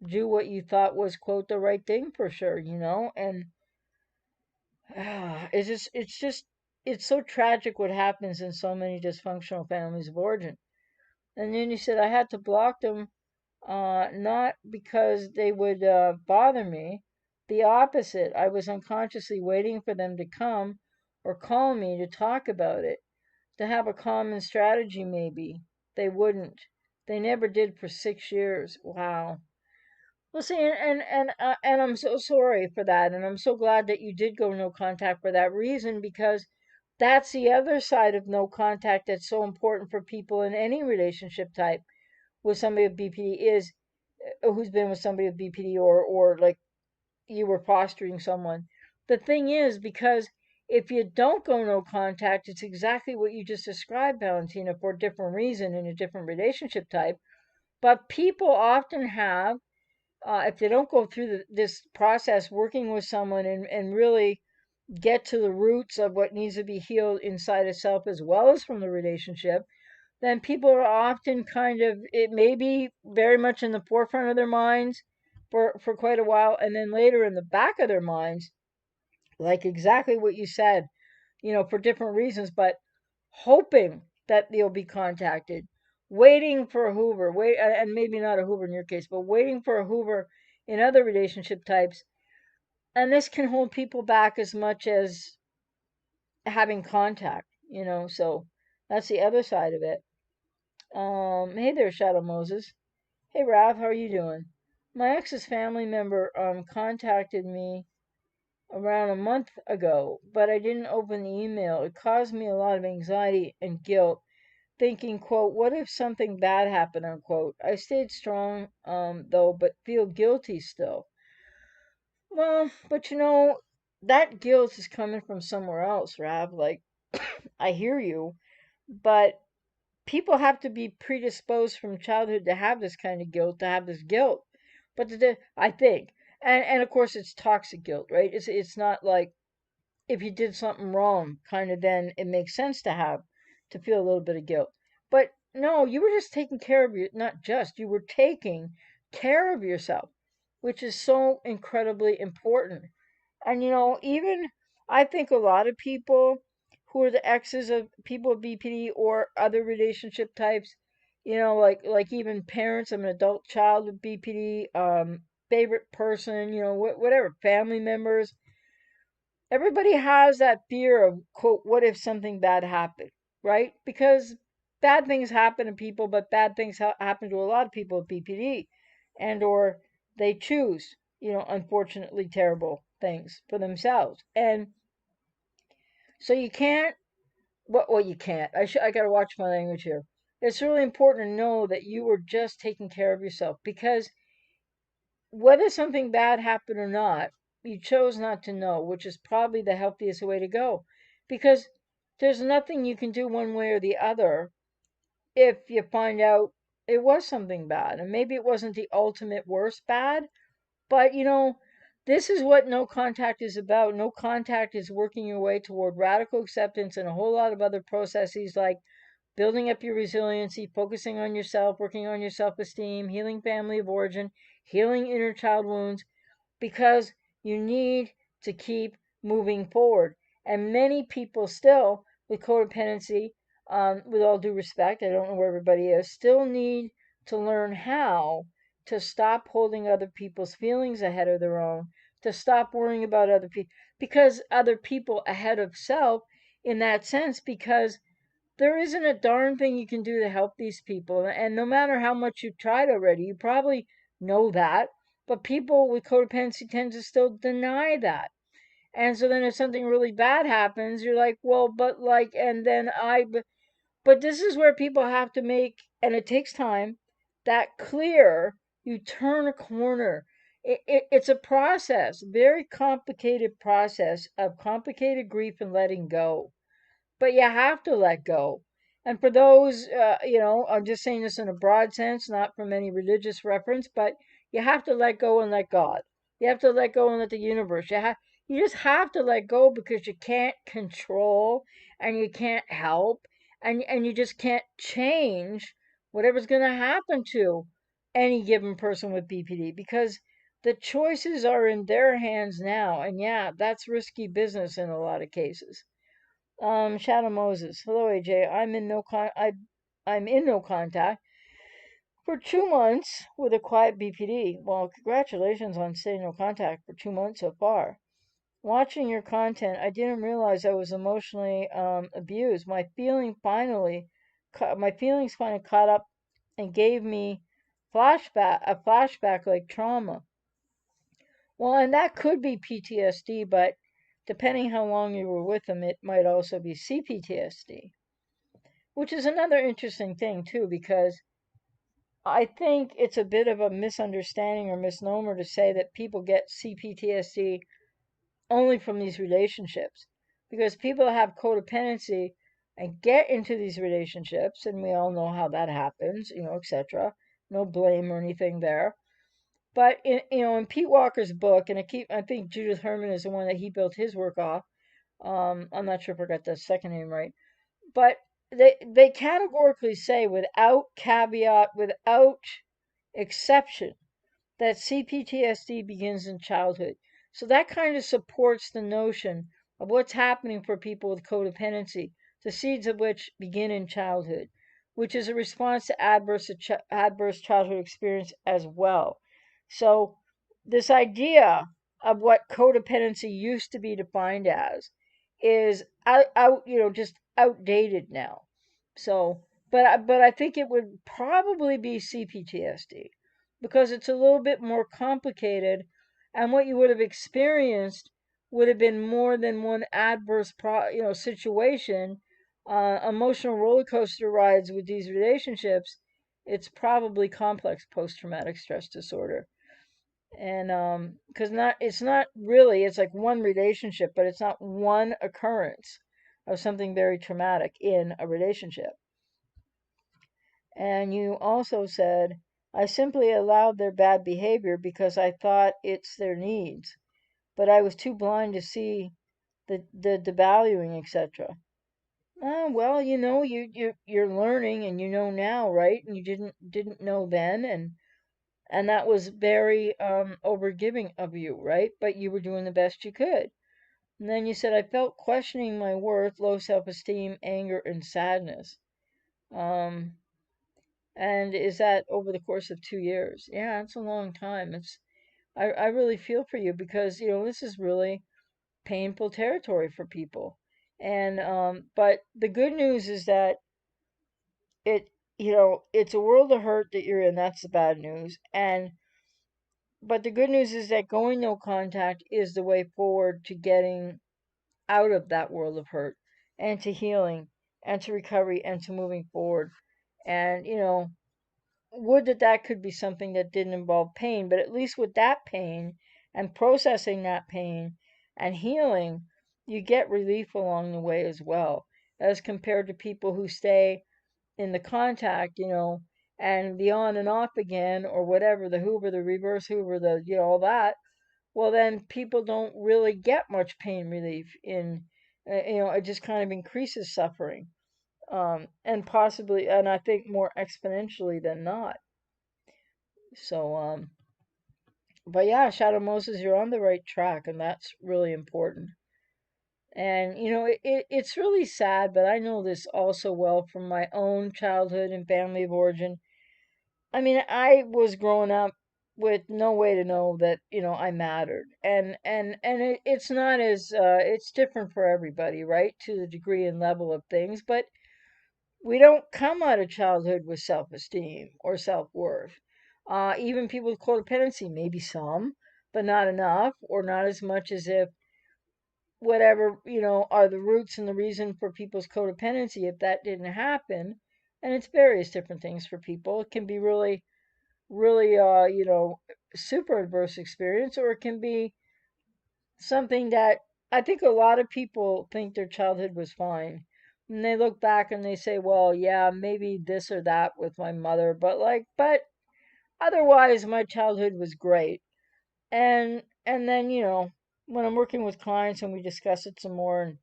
Speaker 1: do what you thought was quote the right thing for sure, and it's just it's so tragic what happens in so many dysfunctional families of origin. And then you said I had to block them, not because they would bother me. The opposite. I was unconsciously waiting for them to come or call me to talk about it, to have a common strategy maybe. They wouldn't. They never did for 6 years. Wow. Well, see, and I'm so sorry for that, and I'm so glad that you did go no contact for that reason because that's the other side of no contact that's so important for people in any relationship type with somebody with BPD is who's been with somebody with BPD or like you were fostering someone. The thing is, because if you don't go no contact, it's exactly what you just described, Valentina, for a different reason in a different relationship type. But people often have, if they don't go through this process working with someone and really get to the roots of what needs to be healed inside itself as well as from the relationship, then people are often kind of, it may be very much in the forefront of their minds for quite a while, and then later in the back of their minds, like exactly what you said, for different reasons, but hoping that they'll be contacted, waiting for a Hoover, and maybe not a Hoover in your case, but waiting for a Hoover in other relationship types. And this can hold people back as much as having contact, so that's the other side of it. Hey there, Shadow Moses. Hey, Rav, how are you doing? My ex's family member contacted me around a month ago, but I didn't open the email. It caused me a lot of anxiety and guilt, thinking, quote, what if something bad happened, unquote. I stayed strong, though, but feel guilty still. Well, but that guilt is coming from somewhere else, Rav. Like, I hear you, but people have to be predisposed from childhood to have this kind of guilt, to have this guilt. But I think, and of course, it's toxic guilt, right? It's not like if you did something wrong, kind of then it makes sense to feel a little bit of guilt. But no, you were just taking care of not just, you were taking care of yourself, which is so incredibly important. And even I think a lot of people who are the exes of people with BPD or other relationship types, like even parents of an adult child with BPD, favorite person, whatever, family members, everybody has that fear of quote what if something bad happened, right? Because bad things happen to people, but bad things happen to a lot of people with BPD, and or they choose, unfortunately terrible things for themselves. And so you can't, well, you can't, I gotta watch my language here. It's really important to know that you were just taking care of yourself because whether something bad happened or not, you chose not to know, which is probably the healthiest way to go. Because there's nothing you can do one way or the other if you find out it was something bad. And maybe it wasn't the ultimate worst bad, but this is what no contact is about. No contact is working your way toward radical acceptance and a whole lot of other processes like building up your resiliency, focusing on yourself, working on your self esteem, healing family of origin, healing inner child wounds, because you need to keep moving forward. And many people still, with codependency, with all due respect, I don't know where everybody is, still need to learn how to stop holding other people's feelings ahead of their own, to stop worrying about other people, because other people ahead of self, in that sense, because there isn't a darn thing you can do to help these people. And no matter how much you've tried already, you probably know that. But people with codependency tend to still deny that. And so then if something really bad happens, you're like, well, but like, and then but this is where people have to make, and it takes time, that clear. You turn a corner. It's a process, very complicated process of complicated grief and letting go, but you have to let go. And for those, I'm just saying this in a broad sense, not from any religious reference, but you have to let go and let God. You have to let go and let the universe. You just have to let go, because you can't control and you can't help, and you just can't change whatever's going to happen to any given person with BPD, because the choices are in their hands now. And yeah, that's risky business in a lot of cases. Shadow Moses. Hello, AJ. I'm in no contact for 2 months with a quiet BPD. Well, congratulations on staying no contact for 2 months so far. Watching your content, I didn't realize I was emotionally abused. My feelings finally caught up and gave me a flashback like trauma. Well, and that could be PTSD, but depending how long you were with them, it might also be CPTSD. Which is another interesting thing, too, because I think it's a bit of a misunderstanding or misnomer to say that people get CPTSD only from these relationships. Because people have codependency and get into these relationships, and we all know how that happens, etc. No blame or anything there. But in Pete Walker's book, and I think Judith Herman is the one that he built his work off. I'm not sure if I got the second name right, but they categorically say, without caveat, without exception, that CPTSD begins in childhood. So that kind of supports the notion of what's happening for people with codependency, the seeds of which begin in childhood, which is a response to adverse childhood experience as well. So this idea of what codependency used to be defined as is just outdated now. So, but I think it would probably be CPTSD, because it's a little bit more complicated, and what you would have experienced would have been more than one adverse situation. Emotional roller coaster rides with these relationships. It's probably complex post traumatic stress disorder. And because not it's not really, it's like one relationship, but it's not one occurrence of something very traumatic in a relationship. And you also said, I simply allowed their bad behavior because I thought it's their needs, but I was too blind to see the devaluing, etc. Well, you're learning, and you know now, right? And you didn't know then, and that was very overgiving of you, right? But you were doing the best you could. And then you said, I felt questioning my worth, low self-esteem, anger, and sadness. Um, and is that over the course of 2 years? Yeah, it's a long time. I really feel for you, because this is really painful territory for people. And but the good news is that it it's a world of hurt that you're in. That's the bad news. And but the good news is that going no contact is the way forward to getting out of that world of hurt, and to healing, and to recovery, and to moving forward. And would that could be something that didn't involve pain, but at least with that pain and processing that pain and healing, you get relief along the way as well, as compared to people who stay in the contact, and the on and off again, or whatever, the Hoover, the reverse Hoover, all that. Well, then people don't really get much pain relief it just kind of increases suffering, and possibly, and I think more exponentially than not. So, But yeah, Shadow Moses, you're on the right track, and that's really important. And it's really sad, but I know this also well from my own childhood and family of origin. I mean, I was growing up with no way to know that I mattered, and it's not as it's different for everybody, right? To the degree and level of things, but we don't come out of childhood with self-esteem or self-worth. Even people with codependency, maybe some, but not enough, or not as much as if whatever are the roots and the reason for people's codependency. If that didn't happen, and it's various different things for people, it can be really really super adverse experience, or it can be something that I think a lot of people think their childhood was fine, and they look back and they say, well, yeah, maybe this or that with my mother, but otherwise my childhood was great. And then when I'm working with clients and we discuss it some more and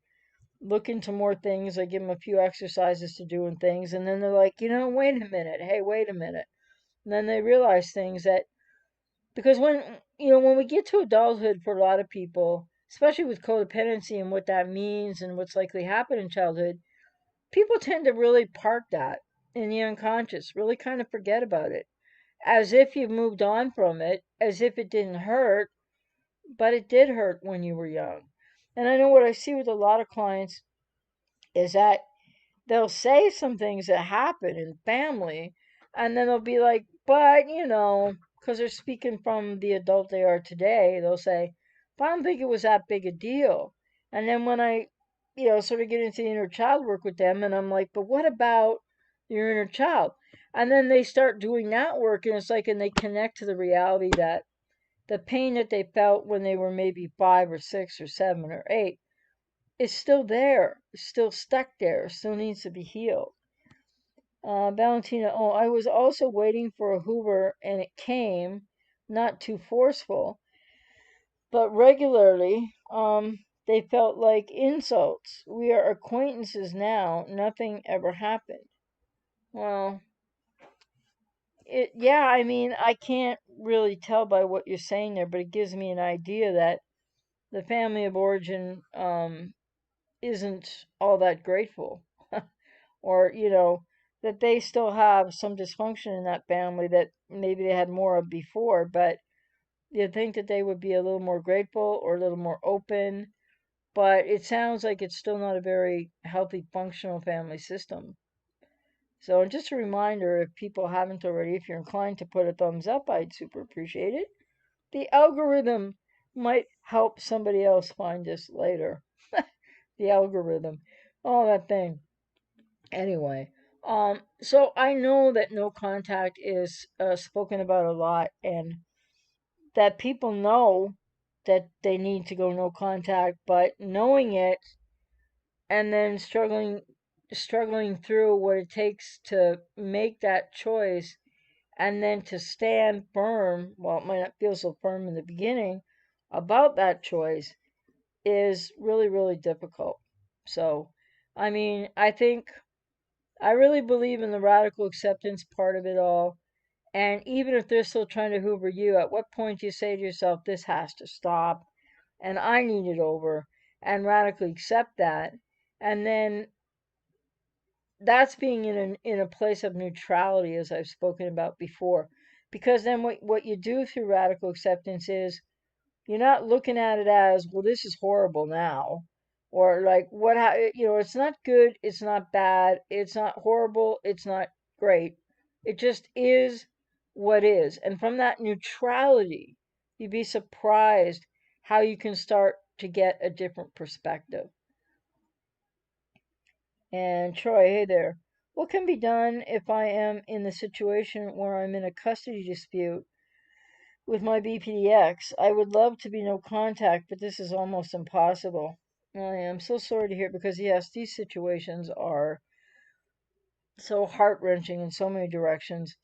Speaker 1: look into more things, I give them a few exercises to do and things, and then they're like, wait a minute, hey, wait a minute. And then they realize things that, because when we get to adulthood, for a lot of people, especially with codependency and what that means and what's likely happened in childhood, people tend to really park that in the unconscious, really kind of forget about it, as if you've moved on from it, as if it didn't hurt, but it did hurt when you were young. And I know what I see with a lot of clients is that they'll say some things that happen in family, and then they'll be like, but because they're speaking from the adult they are today, they'll say, but I don't think it was that big a deal. And then when I sort of get into the inner child work with them, and I'm like, but what about your inner child? And then they start doing that work, and it's like, and they connect to the reality that the pain that they felt when they were maybe 5 or 6 or 7 or 8 is still there, still stuck there, still needs to be healed. Valentina, oh, I was also waiting for a Hoover and it came, not too forceful, but regularly. They felt like insults. We are acquaintances now. Nothing ever happened. Well, yeah, I mean, I can't really tell by what you're saying there, but it gives me an idea that the family of origin isn't all that grateful. Or that they still have some dysfunction in that family that maybe they had more of before, but you'd think that they would be a little more grateful or a little more open. But it sounds like it's still not a very healthy functional family system. So just a reminder, if people haven't already, if you're inclined to put a thumbs up, I'd super appreciate it. The algorithm might help somebody else find this later. The algorithm, all that thing. Anyway, so I know that no contact is spoken about a lot, and that people know that they need to go no contact, but knowing it and then struggling through what it takes to make that choice, and then to stand firm, while it might not feel so firm in the beginning, about that choice, is really, really difficult. So, I mean, I really believe in the radical acceptance part of it all. And even if they're still trying to hoover you, at what point do you say to yourself, this has to stop and I need it over, and radically accept that? And then that's being in a place of neutrality, as I've spoken about before. Because then what you do through radical acceptance is, you're not looking at it as, well, this is horrible now, or like, it's not good, it's not bad, it's not horrible, it's not great. It just is what is. And from that neutrality, you'd be surprised how you can start to get a different perspective. And Troy, hey there. What can be done if I am in the situation where I'm in a custody dispute with my BPDX? I would love to be no contact, but this is almost impossible. I am so sorry to hear, because yes, these situations are so heart wrenching in so many directions.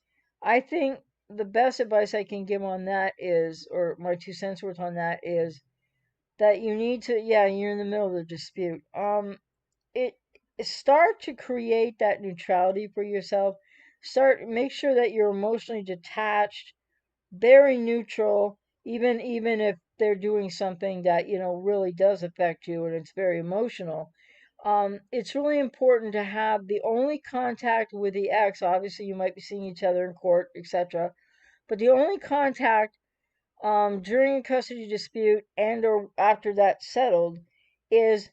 Speaker 1: I think the best advice I can give on that is, or my 2 cents worth on that is, that you need to, yeah, you're in the middle of the dispute. It Start to create that neutrality for yourself. Make sure that you're emotionally detached, very neutral, even if they're doing something that really does affect you and it's very emotional. It's really important to have the only contact with the ex. Obviously, you might be seeing each other in court, etc. But the only contact during a custody dispute and or after that's settled is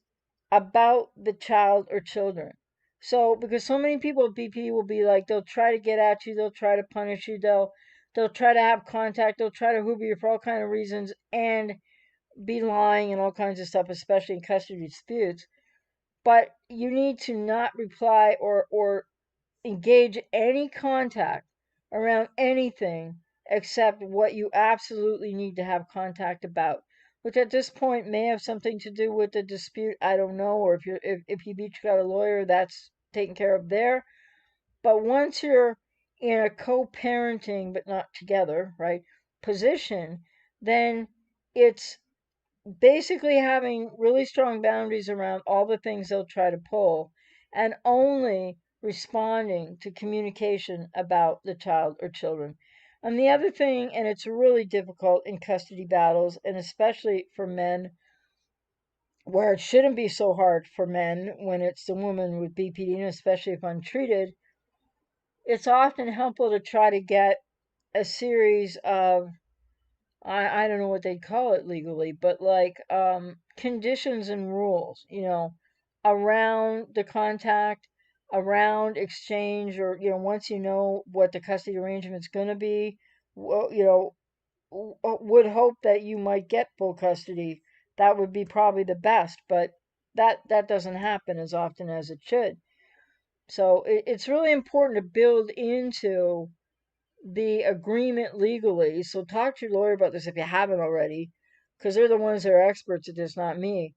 Speaker 1: about the child or children. So because so many people with BP will be like, they'll try to get at you, they'll try to punish you, they'll try to have contact, they'll try to hoover you for all kind of reasons and be lying and all kinds of stuff, especially in custody disputes. But you need to not reply or engage any contact around anything except what you absolutely need to have contact about, which at this point may have something to do with the dispute. I don't know, or if you've each got a lawyer, that's taken care of there. But once you're in a co-parenting but not together, right, position, then it's basically having really strong boundaries around all the things they'll try to pull and only responding to communication about the child or children. And the other thing, and it's really difficult in custody battles, and especially for men, where it shouldn't be so hard for men when it's the woman with BPD, and especially if untreated, it's often helpful to try to get a series of I don't know what they'd call it legally, but like conditions and rules, around the contact, around exchange, or once you know what the custody arrangement's going to be, well, would hope that you might get full custody. That would be probably the best, but that doesn't happen as often as it should. So it's really important to build into the agreement legally. So talk to your lawyer about this if you haven't already, because they're the ones that are experts at this, not me.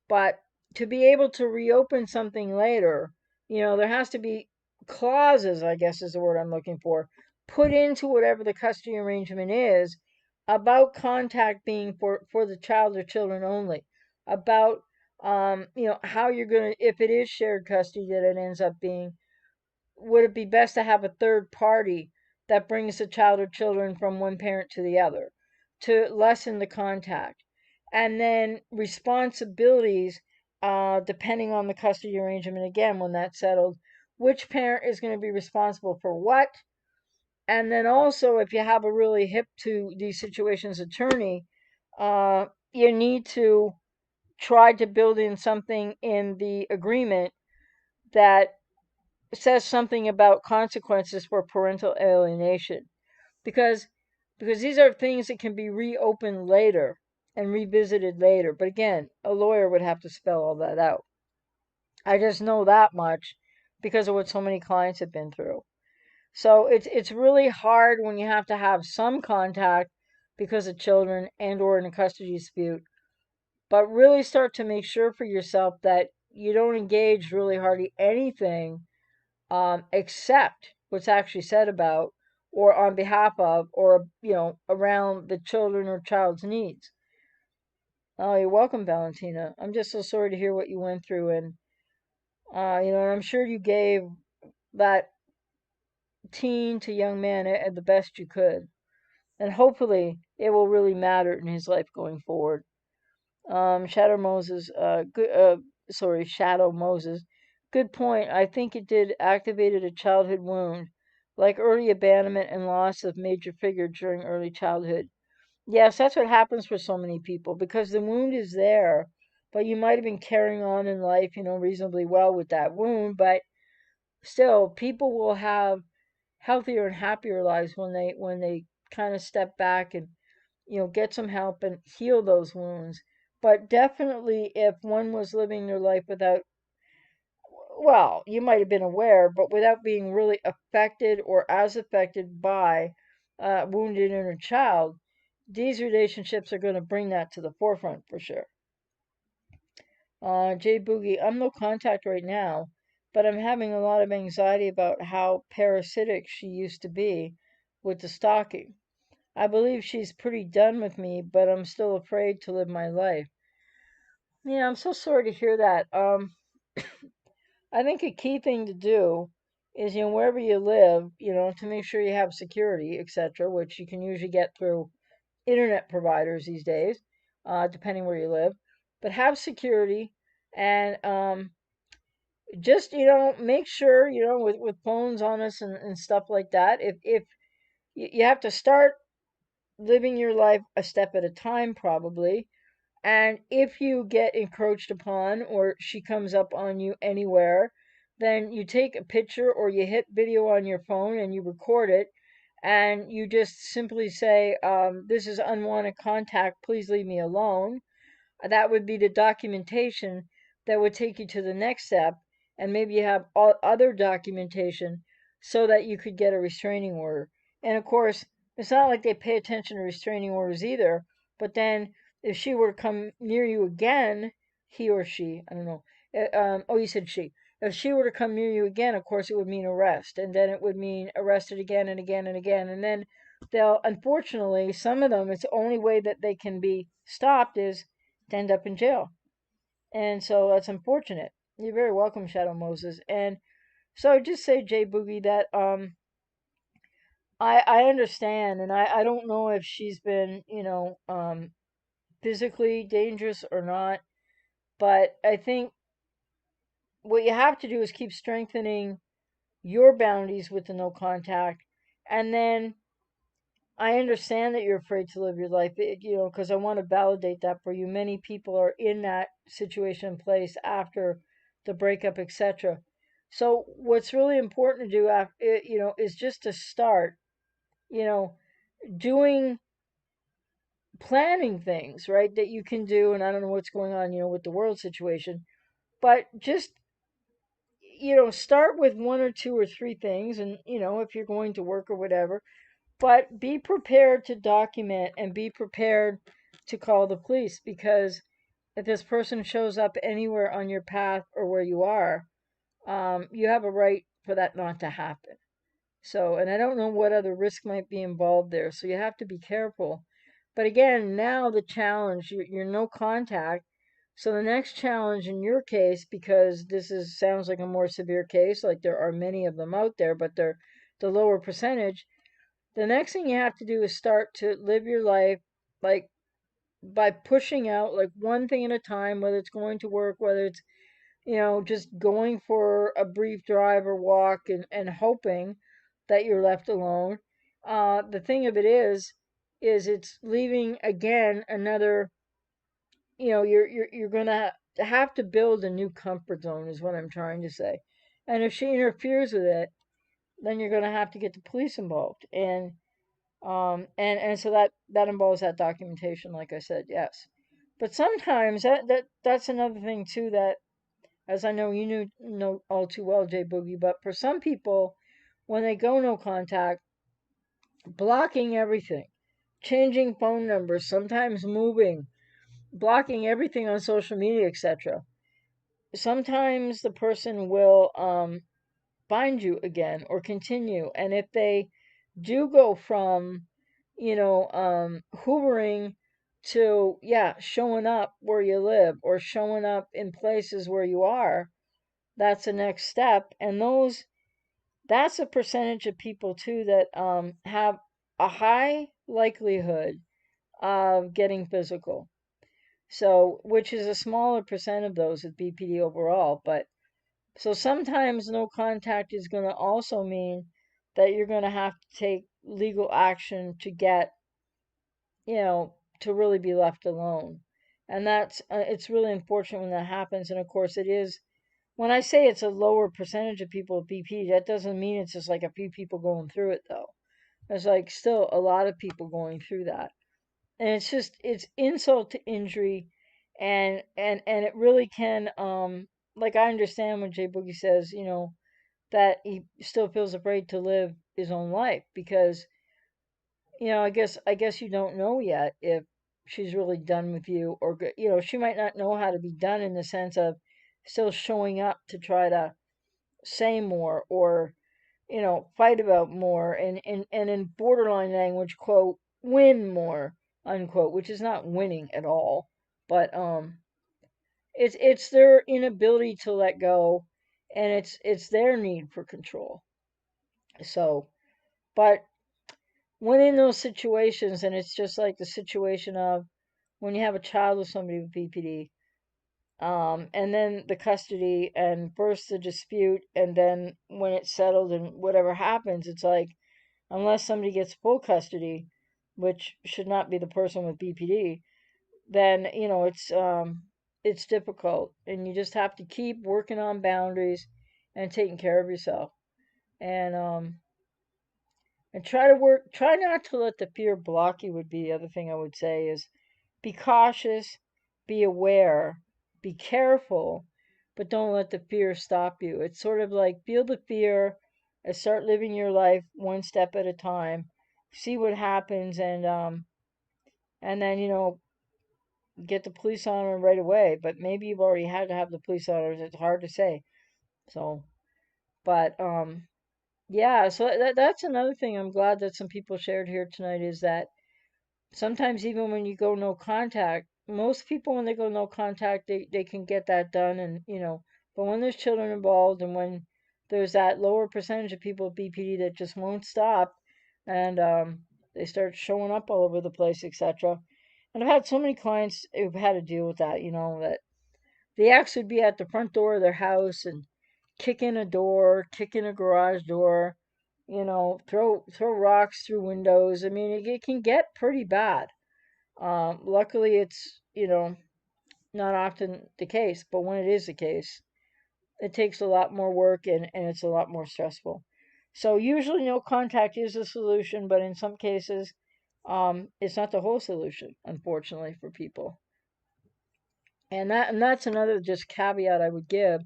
Speaker 1: But to be able to reopen something later, there has to be clauses, I guess is the word I'm looking for, put into whatever the custody arrangement is about contact being for the child or children only, about how you're going to, if it is shared custody that it ends up being, would it be best to have a third party that brings the child or children from one parent to the other to lessen the contact? And then responsibilities, depending on the custody arrangement, again, when that's settled, which parent is going to be responsible for what? And then also, if you have a really hip to these situations attorney, you need to try to build in something in the agreement that says something about consequences for parental alienation, because these are things that can be reopened later and revisited later. But again, a lawyer would have to spell all that out. I just know that much because of what so many clients have been through. So it's really hard when you have to have some contact because of children and or in a custody dispute, but really start to make sure for yourself that you don't engage really hardly anything except what's actually said about or on behalf of or around the children or child's needs. Oh, you're welcome, Valentina. I'm just so sorry to hear what you went through, and and I'm sure you gave that teen to young man the best you could, and hopefully it will really matter in his life going forward. Shadow Moses, Shadow Moses. Good point. I think it did activated a childhood wound, like early abandonment and loss of major figure during early childhood. Yes, that's what happens for so many people because the wound is there, but you might have been carrying on in life, reasonably well with that wound, but still, people will have healthier and happier lives when they kind of step back and get some help and heal those wounds. But definitely, if one was living their life without, well, you might have been aware, but without being really affected or as affected by a wounded inner child, these relationships are going to bring that to the forefront for sure. Jay Boogie, I'm no contact right now, but I'm having a lot of anxiety about how parasitic she used to be with the stalking. I believe she's pretty done with me, but I'm still afraid to live my life. Yeah, I'm so sorry to hear that. I think a key thing to do is, wherever you live, to make sure you have security, etc., which you can usually get through internet providers these days, depending where you live. But have security, and just make sure with phones on us and stuff like that. If you have to start living your life a step at a time, probably. And if you get encroached upon or she comes up on you anywhere, then you take a picture or you hit video on your phone and you record it. And you just simply say, this is unwanted contact, please leave me alone. That would be the documentation that would take you to the next step. And maybe you have all other documentation so that you could get a restraining order. And of course, it's not like they pay attention to restraining orders either. But then if she were to come near you again, he or she, I don't know. Oh, you said she. If she were to come near you again, of course, it would mean arrest. And then it would mean arrested again and again and again. And then unfortunately, some of them, it's the only way that they can be stopped is to end up in jail. And so that's unfortunate. You're very welcome, Shadow Moses. And so just say, Jay Boogie, that I understand, and I don't know if she's been, physically dangerous or not, but I think what you have to do is keep strengthening your boundaries with the no contact, and then I understand that you're afraid to live your life, because I want to validate that for you. Many people are in that situation and place after the breakup, etc. So what's really important to do, is just to start, you know, doing planning things, right, that you can do. And I don't know what's going on, with the world situation, but just start with one or two or three things, and if you're going to work or whatever. But be prepared to document and be prepared to call the police, because if this person shows up anywhere on your path or where you are, you have a right for that not to happen. So, and I don't know what other risk might be involved there. So you have to be careful. But again, now the challenge, you're no contact. So the next challenge in your case, because sounds like a more severe case, like there are many of them out there, but they're the lower percentage. The next thing you have to do is start to live your life like by pushing out like one thing at a time, whether it's going to work, whether it's, just going for a brief drive or walk, and hoping that you're left alone. The thing of it is it's leaving again another, you're gonna have to build a new comfort zone, is what I'm trying to say. And if she interferes with it, then you're gonna have to get the police involved. And so that involves that documentation, like I said, yes. But sometimes that's another thing too, that, as I know you know all too well, Jay Boogie. But for some people, when they go no contact, blocking everything, changing phone numbers, sometimes moving, blocking everything on social media, etc. Sometimes the person will find you again or continue, and if they do go from hoovering to, yeah, showing up where you live or showing up in places where you are, that's the next step. And that's a percentage of people too that have a high likelihood of getting physical. So, which is a smaller percent of those with BPD overall. But so sometimes no contact is going to also mean that you're going to have to take legal action to get, to really be left alone. And it's really unfortunate when that happens. And of course, it is, when I say it's a lower percentage of people with BP, that doesn't mean it's just like a few people going through it, though. There's like still a lot of people going through that. And it's insult to injury. And it really can, like, I understand when Jay Boogie says, that he still feels afraid to live his own life, because I guess you don't know yet if she's really done with you, or she might not know how to be done, in the sense of still showing up to try to say more, or fight about more, and in borderline language, quote, win more, unquote, which is not winning at all. But it's their inability to let go, and it's their need for control. So, but when in those situations, and it's just like the situation of when you have a child with somebody with BPD, and then the custody and first the dispute, and then when it's settled and whatever happens, it's like unless somebody gets full custody, which should not be the person with BPD, then it's difficult, and you just have to keep working on boundaries and taking care of yourself, and try not to let the fear block you. Would be the other thing I would say is be cautious, be aware, be careful, but don't let the fear stop you. It's sort of like feel the fear and start living your life one step at a time. See what happens, and then get the police on them right away. But maybe you've already had to have the police on them. It's hard to say. So, but yeah. So that's another thing. I'm glad that some people shared here tonight is that sometimes even when you go no contact, most people when they go no contact, they can get that done, and but when there's children involved and when there's that lower percentage of people with BPD that just won't stop, and they start showing up all over the place, etc. And I've had so many clients who've had to deal with that, that the ex would be at the front door of their house and kick in a door, kick in a garage door, throw rocks through windows. I mean, it can get pretty bad. Luckily, it's not often the case, but when it is the case, it takes a lot more work and it's a lot more stressful. So usually, no contact is a solution, but in some cases, it's not the whole solution, unfortunately, for people. And that's another just caveat I would give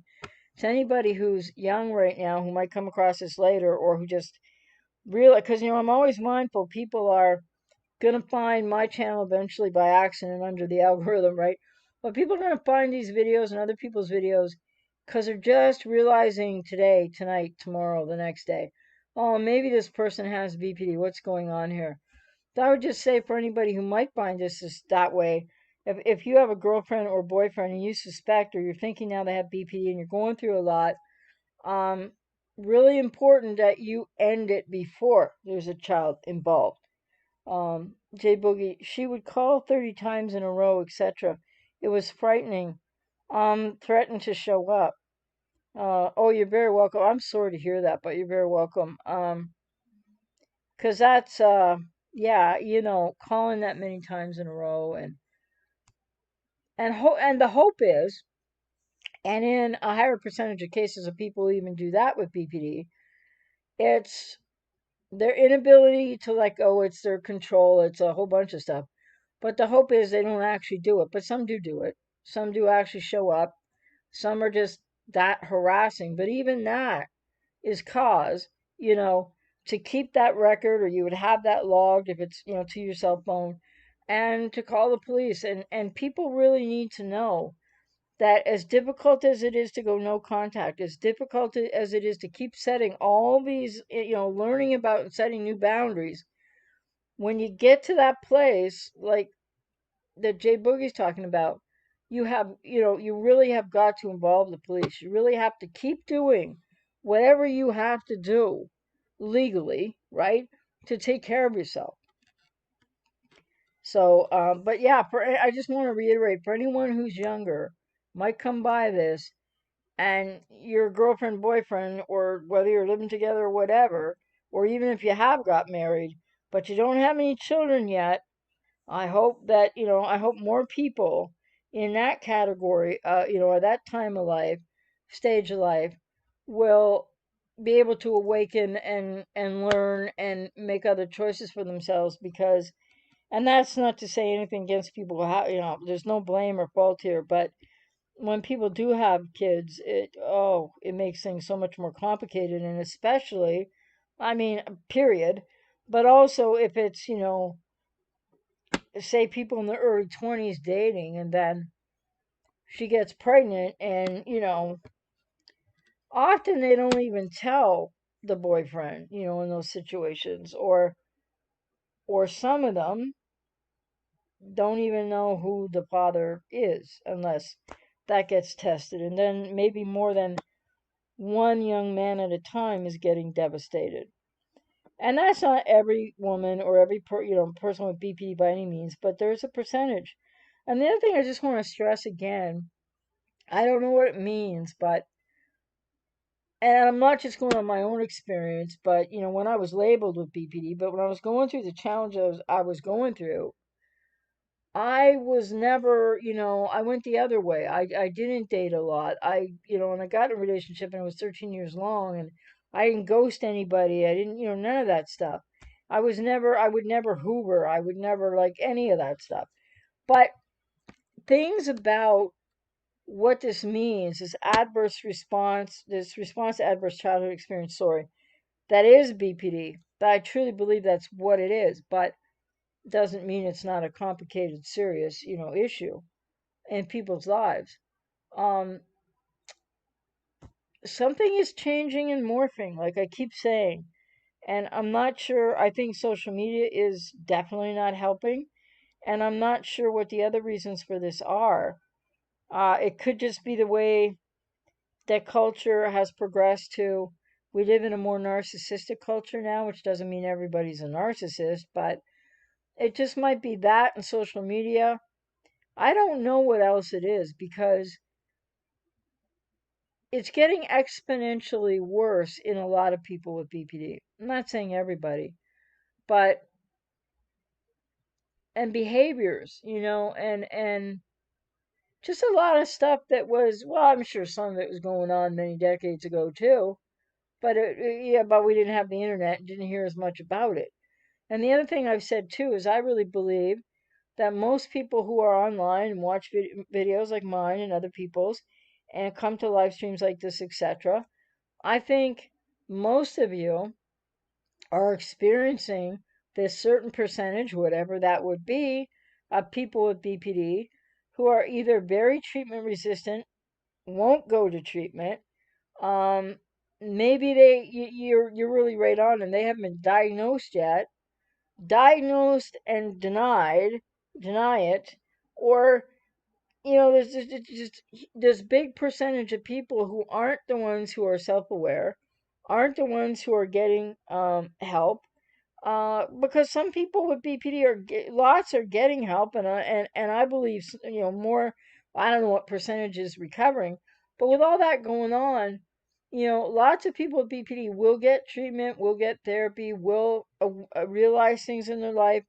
Speaker 1: to anybody who's young right now who might come across this later or who just realize, because I'm always mindful people are gonna find my channel eventually by accident under the algorithm, right? But people are gonna find these videos and other people's videos because they're just realizing today, tonight, tomorrow, the next day, oh, maybe this person has BPD. What's going on here? So I would just say for anybody who might find this that way, if you have a girlfriend or boyfriend and you suspect or you're thinking now they have BPD and you're going through a lot, um, really important that you end it before there's a child involved. J Boogie, she would call 30 times in a row, etc. It was frightening. Threatened to show up. Oh, you're very welcome. I'm sorry to hear that, but you're very welcome. 'Cause that's yeah, calling that many times in a row and the hope is, and in a higher percentage of cases of people who even do that with BPD, it's their inability to let go, it's their control, it's a whole bunch of stuff. But the hope is they don't actually do it. But some do it. Some do actually show up. Some are just that harassing. But even that is cause, you know, to keep that record, or you would have that logged if it's, to your cell phone, and to call the police. And people really need to know that as difficult as it is to go no contact, as difficult as it is to keep setting all these, learning about and setting new boundaries, when you get to that place, like that Jay Boogie's talking about, you really have got to involve the police. You really have to keep doing whatever you have to do legally, right, to take care of yourself. So, but yeah, I just want to reiterate for anyone who's younger, might come by this, and your girlfriend, boyfriend, or whether you're living together or whatever, or even if you have got married, but you don't have any children yet, I hope that, I hope more people in that category, at that time of life, stage of life, will be able to awaken and learn and make other choices for themselves because, and that's not to say anything against people who have, there's no blame or fault here, but when people do have kids, it makes things so much more complicated, and especially, I mean, period, but also if it's, say people in their early 20s dating and then she gets pregnant and often they don't even tell the boyfriend in those situations, or some of them don't even know who the father is unless that gets tested, and then maybe more than one young man at a time is getting devastated. And that's not every woman or every person with BPD by any means, but there's a percentage. And the other thing I just want to stress again, I don't know what it means, but and I'm not just going on my own experience, but when I was labeled with BPD, but when I was going through the challenges I was going through, I was never, I went the other way. I didn't date a lot. And I got in a relationship and it was 13 years long and I didn't ghost anybody. I didn't, none of that stuff. I would never Hoover. I would never like any of that stuff. But things about what this means, this response to adverse childhood experience, sorry, that is BPD. I truly believe that's what it is, but doesn't mean it's not a complicated, serious, issue in people's lives. Um, Something is changing and morphing, like I keep saying, and I'm not sure. I think social media is definitely not helping, and I'm not sure what the other reasons for this are. It could just be the way that culture has progressed to. We live in a more narcissistic culture now, which doesn't mean everybody's a narcissist, but it just might be that and social media. I don't know what else it is because it's getting exponentially worse in a lot of people with BPD. I'm not saying everybody, but and behaviors, and just a lot of stuff that was, well, I'm sure some of it was going on many decades ago too, but yeah, but we didn't have the internet and didn't hear as much about it. And the other thing I've said too is I really believe that most people who are online and watch videos like mine and other people's and come to live streams like this, etc., I think most of you are experiencing this certain percentage, whatever that would be, of people with BPD who are either very treatment resistant, won't go to treatment, um, maybe you're really right on and they haven't been diagnosed yet, diagnosed and deny it, or there's just this big percentage of people who aren't the ones who are self-aware, aren't the ones who are getting help. Because some people with BPD lots are getting help, and I believe more. I don't know what percentage is recovering, but with all that going on, lots of people with BPD will get treatment, will get therapy, will realize things in their life,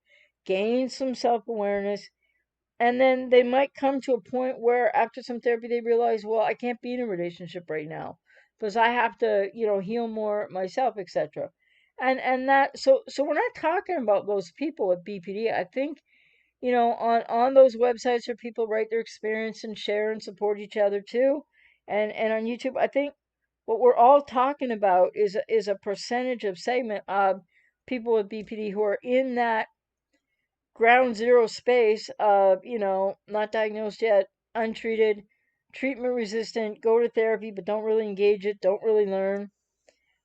Speaker 1: gain some self-awareness, and then they might come to a point where after some therapy they realize, well, I can't be in a relationship right now because I have to, heal more myself, etc. And that so we're not talking about those people with BPD. I think, on those websites where people write their experience and share and support each other too. And on YouTube, I think what we're all talking about is a percentage of segment of people with BPD who are in that ground zero space of, not diagnosed yet, untreated, treatment resistant, go to therapy but don't really engage it, don't really learn.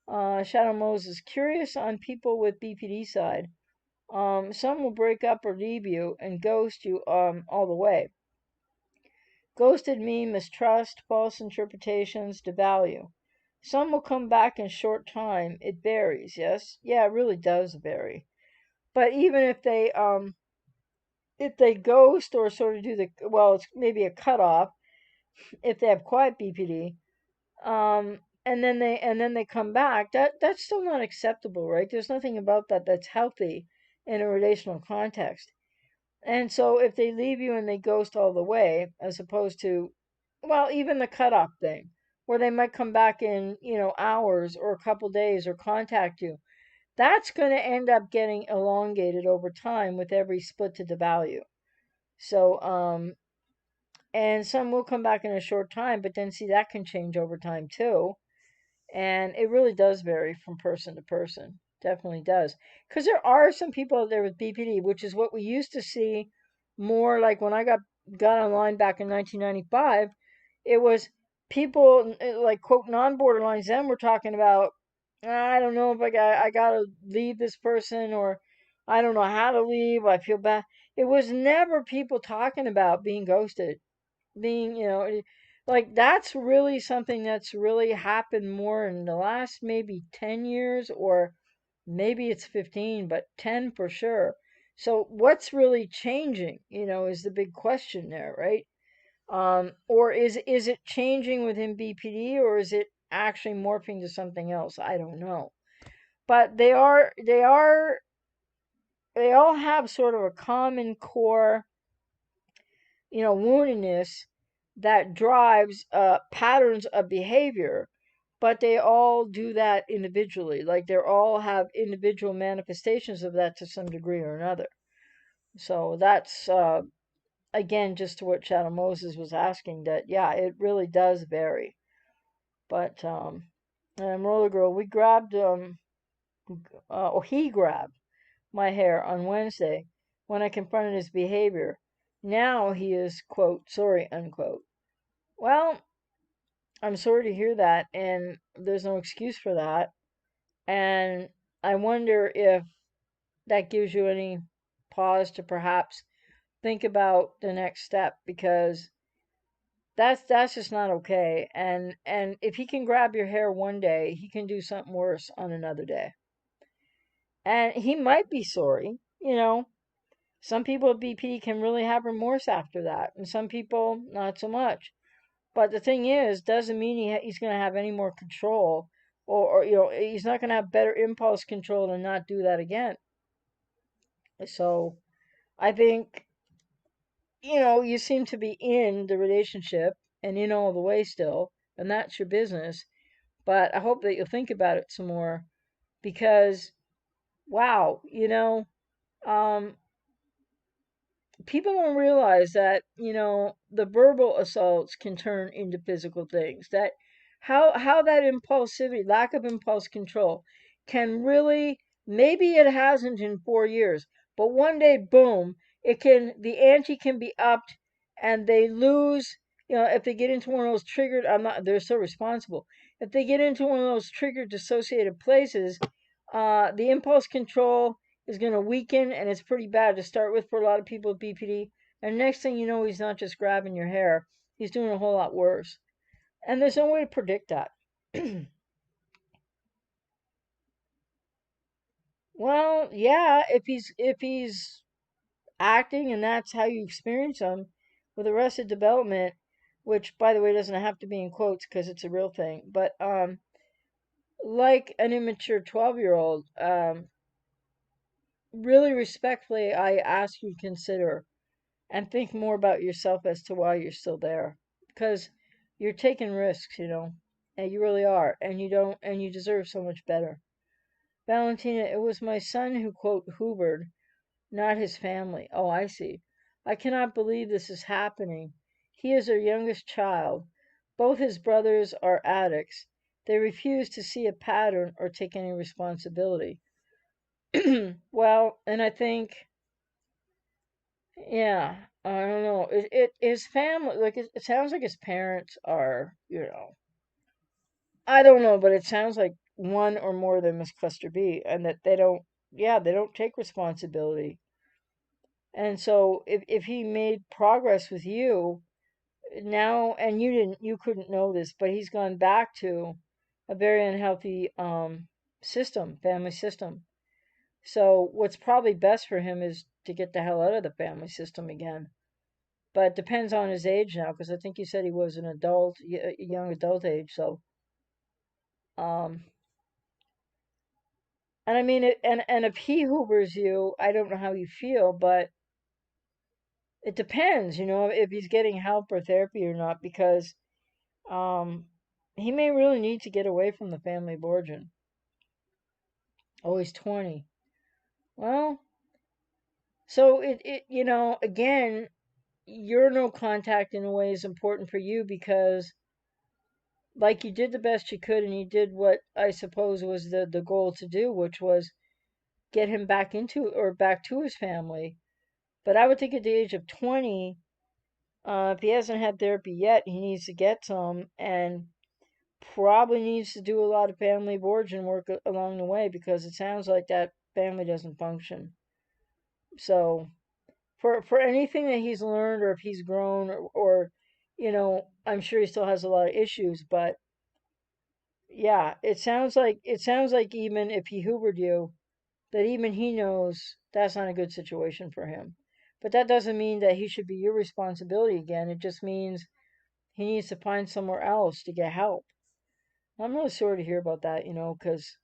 Speaker 1: Shadow Moses, curious on people with BPD side. Some will break up or leave you and ghost you all the way. Ghosted me, mistrust, false interpretations, devalue. Some will come back in short time. It varies, yes? Yeah, it really does vary. But even if they ghost or sort of do it's maybe a cutoff if they have quiet BPD, and then they come back, that's still not acceptable, right? There's nothing about that that's healthy in a relational context. And so if they leave you and they ghost all the way, as opposed to, well, even the cutoff thing, where they might come back in, hours or a couple days or contact you, that's going to end up getting elongated over time with every split to devalue. So, and some will come back in a short time, but then see that can change over time too. And it really does vary from person to person. Definitely does. Because there are some people out there with BPD, which is what we used to see more like when I got online back in 1995. It was people like quote non-borderlines. Then we're talking about, I don't know if I gotta leave this person, or I don't know how to leave. I feel bad. It was never people talking about being ghosted, being, like that's really something that's really happened more in the last maybe 10 years or maybe it's 15, but 10 for sure. So what's really changing, is the big question there, right? Or is it changing within BPD, or is it actually morphing to something else? I don't know. But they all have sort of a common core, woundedness that drives patterns of behavior, but they all do that individually. Like they all have individual manifestations of that to some degree or another. So that's again just to what Shadow Moses was asking. That yeah, it really does vary. But and Roller Girl, we grabbed or he grabbed my hair on Wednesday when I confronted his behavior. Now he is quote sorry unquote. Well, I'm sorry to hear that, and there's no excuse for that. And I wonder if that gives you any pause to perhaps think about the next step, because that's just not okay. And if he can grab your hair one day, he can do something worse on another day. And he might be sorry, Some people with BPD can really have remorse after that, and some people not so much. But the thing is, doesn't mean he's going to have any more control, or he's not going to have better impulse control and not do that again. So I think, you seem to be in the relationship and in all the way still, and that's your business. But I hope that you'll think about it some more, because, wow, um, people don't realize that the verbal assaults can turn into physical things. That how that impulsivity, lack of impulse control, can really, maybe it hasn't in 4 years, but one day, boom, the ante can be upped, and they lose. If they get into one of those triggered, they're so responsible. If they get into one of those triggered dissociated places, the impulse control is going to weaken, and it's pretty bad to start with for a lot of people with BPD. And next thing you know, he's not just grabbing your hair, he's doing a whole lot worse. And there's no way to predict that. Well, yeah, if he's acting and that's how you experience him with arrested development, which by the way doesn't have to be in quotes because it's a real thing, but like an immature 12-year-old, really respectfully, I ask you to consider and think more about yourself as to why you're still there, because you're taking risks, and you really are, and you deserve so much better. Valentina, it was my son who quote hoovered, not his family. Oh, I see. I cannot believe this is happening. He is our youngest child. Both his brothers are addicts. They refuse to see a pattern or take any responsibility. Well, and I think, yeah, I don't know. His family, like it sounds like his parents are, I don't know, but it sounds like one or more of them is cluster B, and that yeah, they don't take responsibility. And so if he made progress with you now, and you couldn't know this, but he's gone back to a very unhealthy family system. So what's probably best for him is to get the hell out of the family system again. But it depends on his age now, because I think you said he was an adult, young adult age. So, um, and I mean, and if he hoovers you, I don't know how you feel, but it depends, if he's getting help or therapy or not, because um, he may really need to get away from the family of origin. Oh, he's 20. Well, so again, your no contact in a way is important for you, because like you did the best you could, and you did what I suppose was the goal to do, which was get him back into or back to his family. But I would think at the age of 20, if he hasn't had therapy yet, he needs to get some, and probably needs to do a lot of family of origin work along the way, because it sounds like that family doesn't function. So for anything that he's learned, or if he's grown, or I'm sure he still has a lot of issues, but Yeah, it sounds like even if he hoovered you, that even he knows that's not a good situation for him. But that doesn't mean that he should be your responsibility again. It just means he needs to find somewhere else to get help. I'm really sorry to hear about that, because,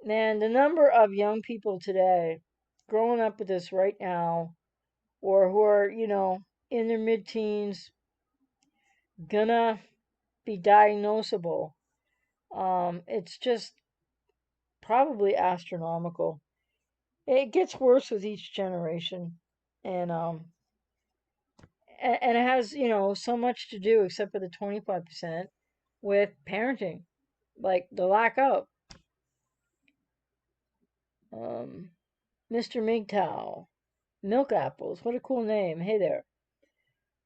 Speaker 1: man, the number of young people today growing up with this right now, or who are, in their mid teens, gonna be diagnosable, it's just probably astronomical. It gets worse with each generation. And, and it has, so much to do, except for the 25%, with parenting, like the lack of. Um, Mr. MGTOW, Milk Apples, what a cool name. Hey there.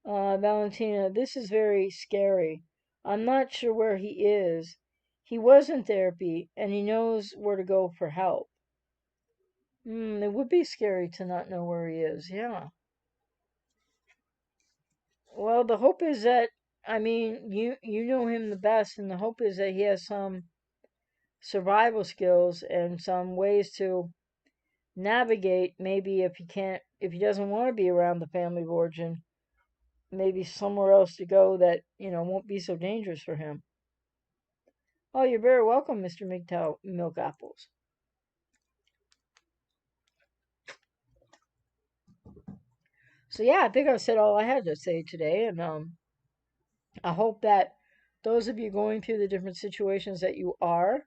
Speaker 1: Valentina, this is very scary. I'm not sure where he is. He was in therapy and he knows where to go for help. It would be scary to not know where he is. Yeah. Well, the hope is that, I mean, you know him the best, and the hope is that he has some survival skills and some ways to navigate. Maybe if he doesn't want to be around the family of origin, maybe somewhere else to go that won't be so dangerous for him. Oh, you're very welcome, Mr. MGTOW Milk Apples. So yeah, I think I've said all I had to say today, and I hope that those of you going through the different situations that you are,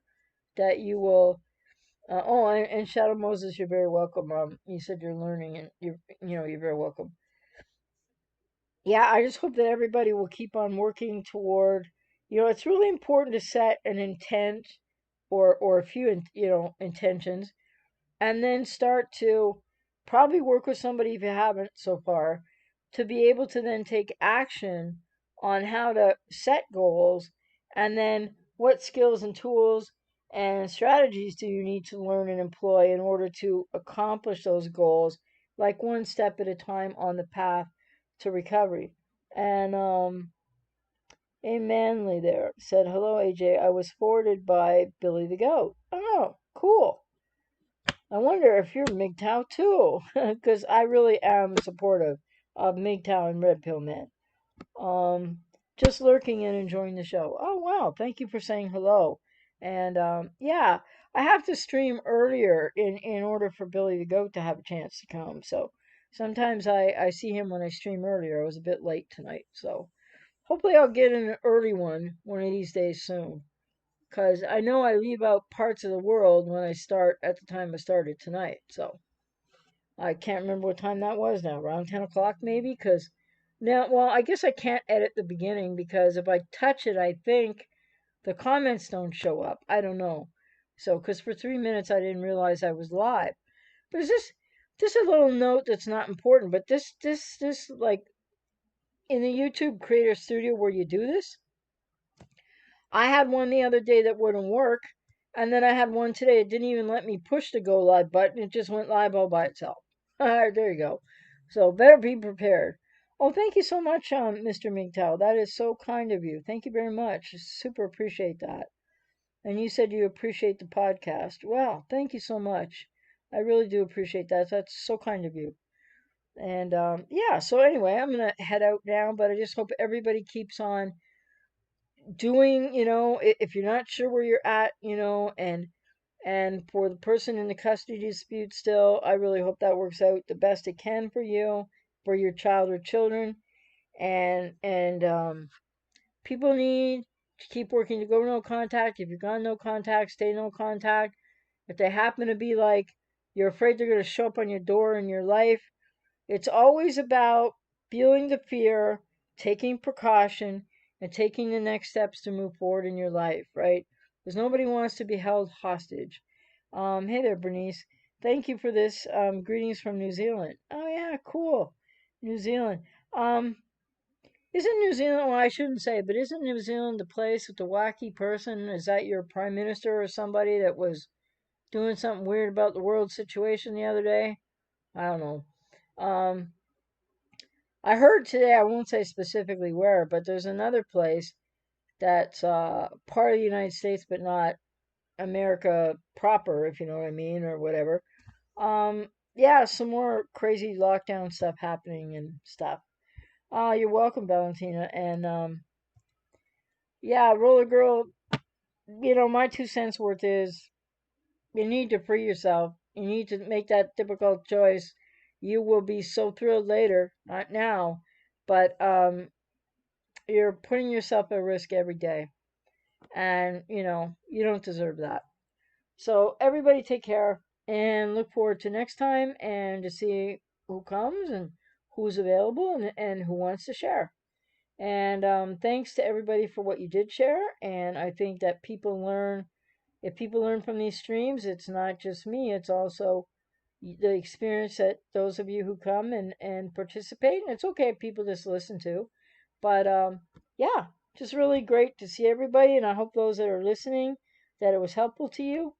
Speaker 1: that you will. And Shadow Moses, you're very welcome. You said you're learning, and you're very welcome. Yeah, I just hope that everybody will keep on working toward. It's really important to set an intent, or a few, intentions, and then start to probably work with somebody if you haven't so far, to be able to then take action on how to set goals, and then what skills and tools and strategies do you need to learn and employ in order to accomplish those goals, like one step at a time on the path to recovery. And a Manley there said, "Hello, AJ. I was forwarded by Billy the Goat." Oh, cool. I wonder if you're MGTOW too, because I really am supportive of MGTOW and Red Pill Men. Um, just lurking and enjoying the show. Oh wow, thank you for saying hello. And yeah, I have to stream earlier in order for Billy the Goat to have a chance to come. So sometimes I see him when I stream earlier. I was a bit late tonight, so hopefully I'll get an early one of these days soon. Because I know I leave out parts of the world when I start at the time I started tonight. So I can't remember what time that was now. Around 10 o'clock, maybe? Because now, well, I guess I can't edit the beginning because if I touch it, I think the comments don't show up. I don't know. So, because for 3 minutes I didn't realize I was live. But is this a little note that's not important? But this like in the YouTube Creator Studio where you do this, I had one the other day that wouldn't work, and then I had one today. It didn't even let me push the go live button. It just went live all by itself. All right, there you go. So better be prepared. Oh, thank you so much, Mr. MGTOW. That is so kind of you. Thank you very much. Super appreciate that. And you said you appreciate the podcast. Well, thank you so much. I really do appreciate that. That's so kind of you. And yeah, so anyway, I'm gonna head out now, but I just hope everybody keeps on doing, if you're not sure where you're at, and for the person in the custody dispute still, I really hope that works out the best it can for you, for your child or children. And people need to keep working to go no contact. If you've gone no contact, stay no contact. If they happen to be like you're afraid they're going to show up on your door in your life, it's always about feeling the fear, taking precaution, and taking the next steps to move forward in your life, right? Because nobody wants to be held hostage. Hey there, Bernice. Thank you for this. Greetings from New Zealand. Oh yeah, cool. New Zealand. Um, isn't New Zealand? Well, I shouldn't say, but isn't New Zealand the place with the wacky person? Is that your prime minister or somebody that was doing something weird about the world situation the other day? I don't know. Um, I heard today, I won't say specifically where, but there's another place that's part of the United States but not America proper, if you know what I mean, or whatever. Um, yeah, some more crazy lockdown stuff happening and stuff. You're welcome, Valentina. And yeah, Roller Girl, my 2 cents worth is you need to free yourself. You need to make that difficult choice. You will be so thrilled later, not now, but you're putting yourself at risk every day. And, you don't deserve that. So, everybody take care and look forward to next time and to see who comes and who's available and who wants to share. And thanks to everybody for what you did share. And I think that if people learn from these streams, it's not just me, it's also the experience that those of you who come and participate. And it's okay if people just listen to. But yeah, just really great to see everybody. And I hope those that are listening, that it was helpful to you.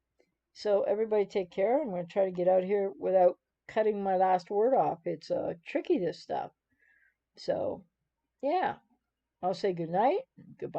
Speaker 1: So everybody take care. I'm going to try to get out here without cutting my last word off. It's tricky, this stuff. So yeah, I'll say good night, goodbye.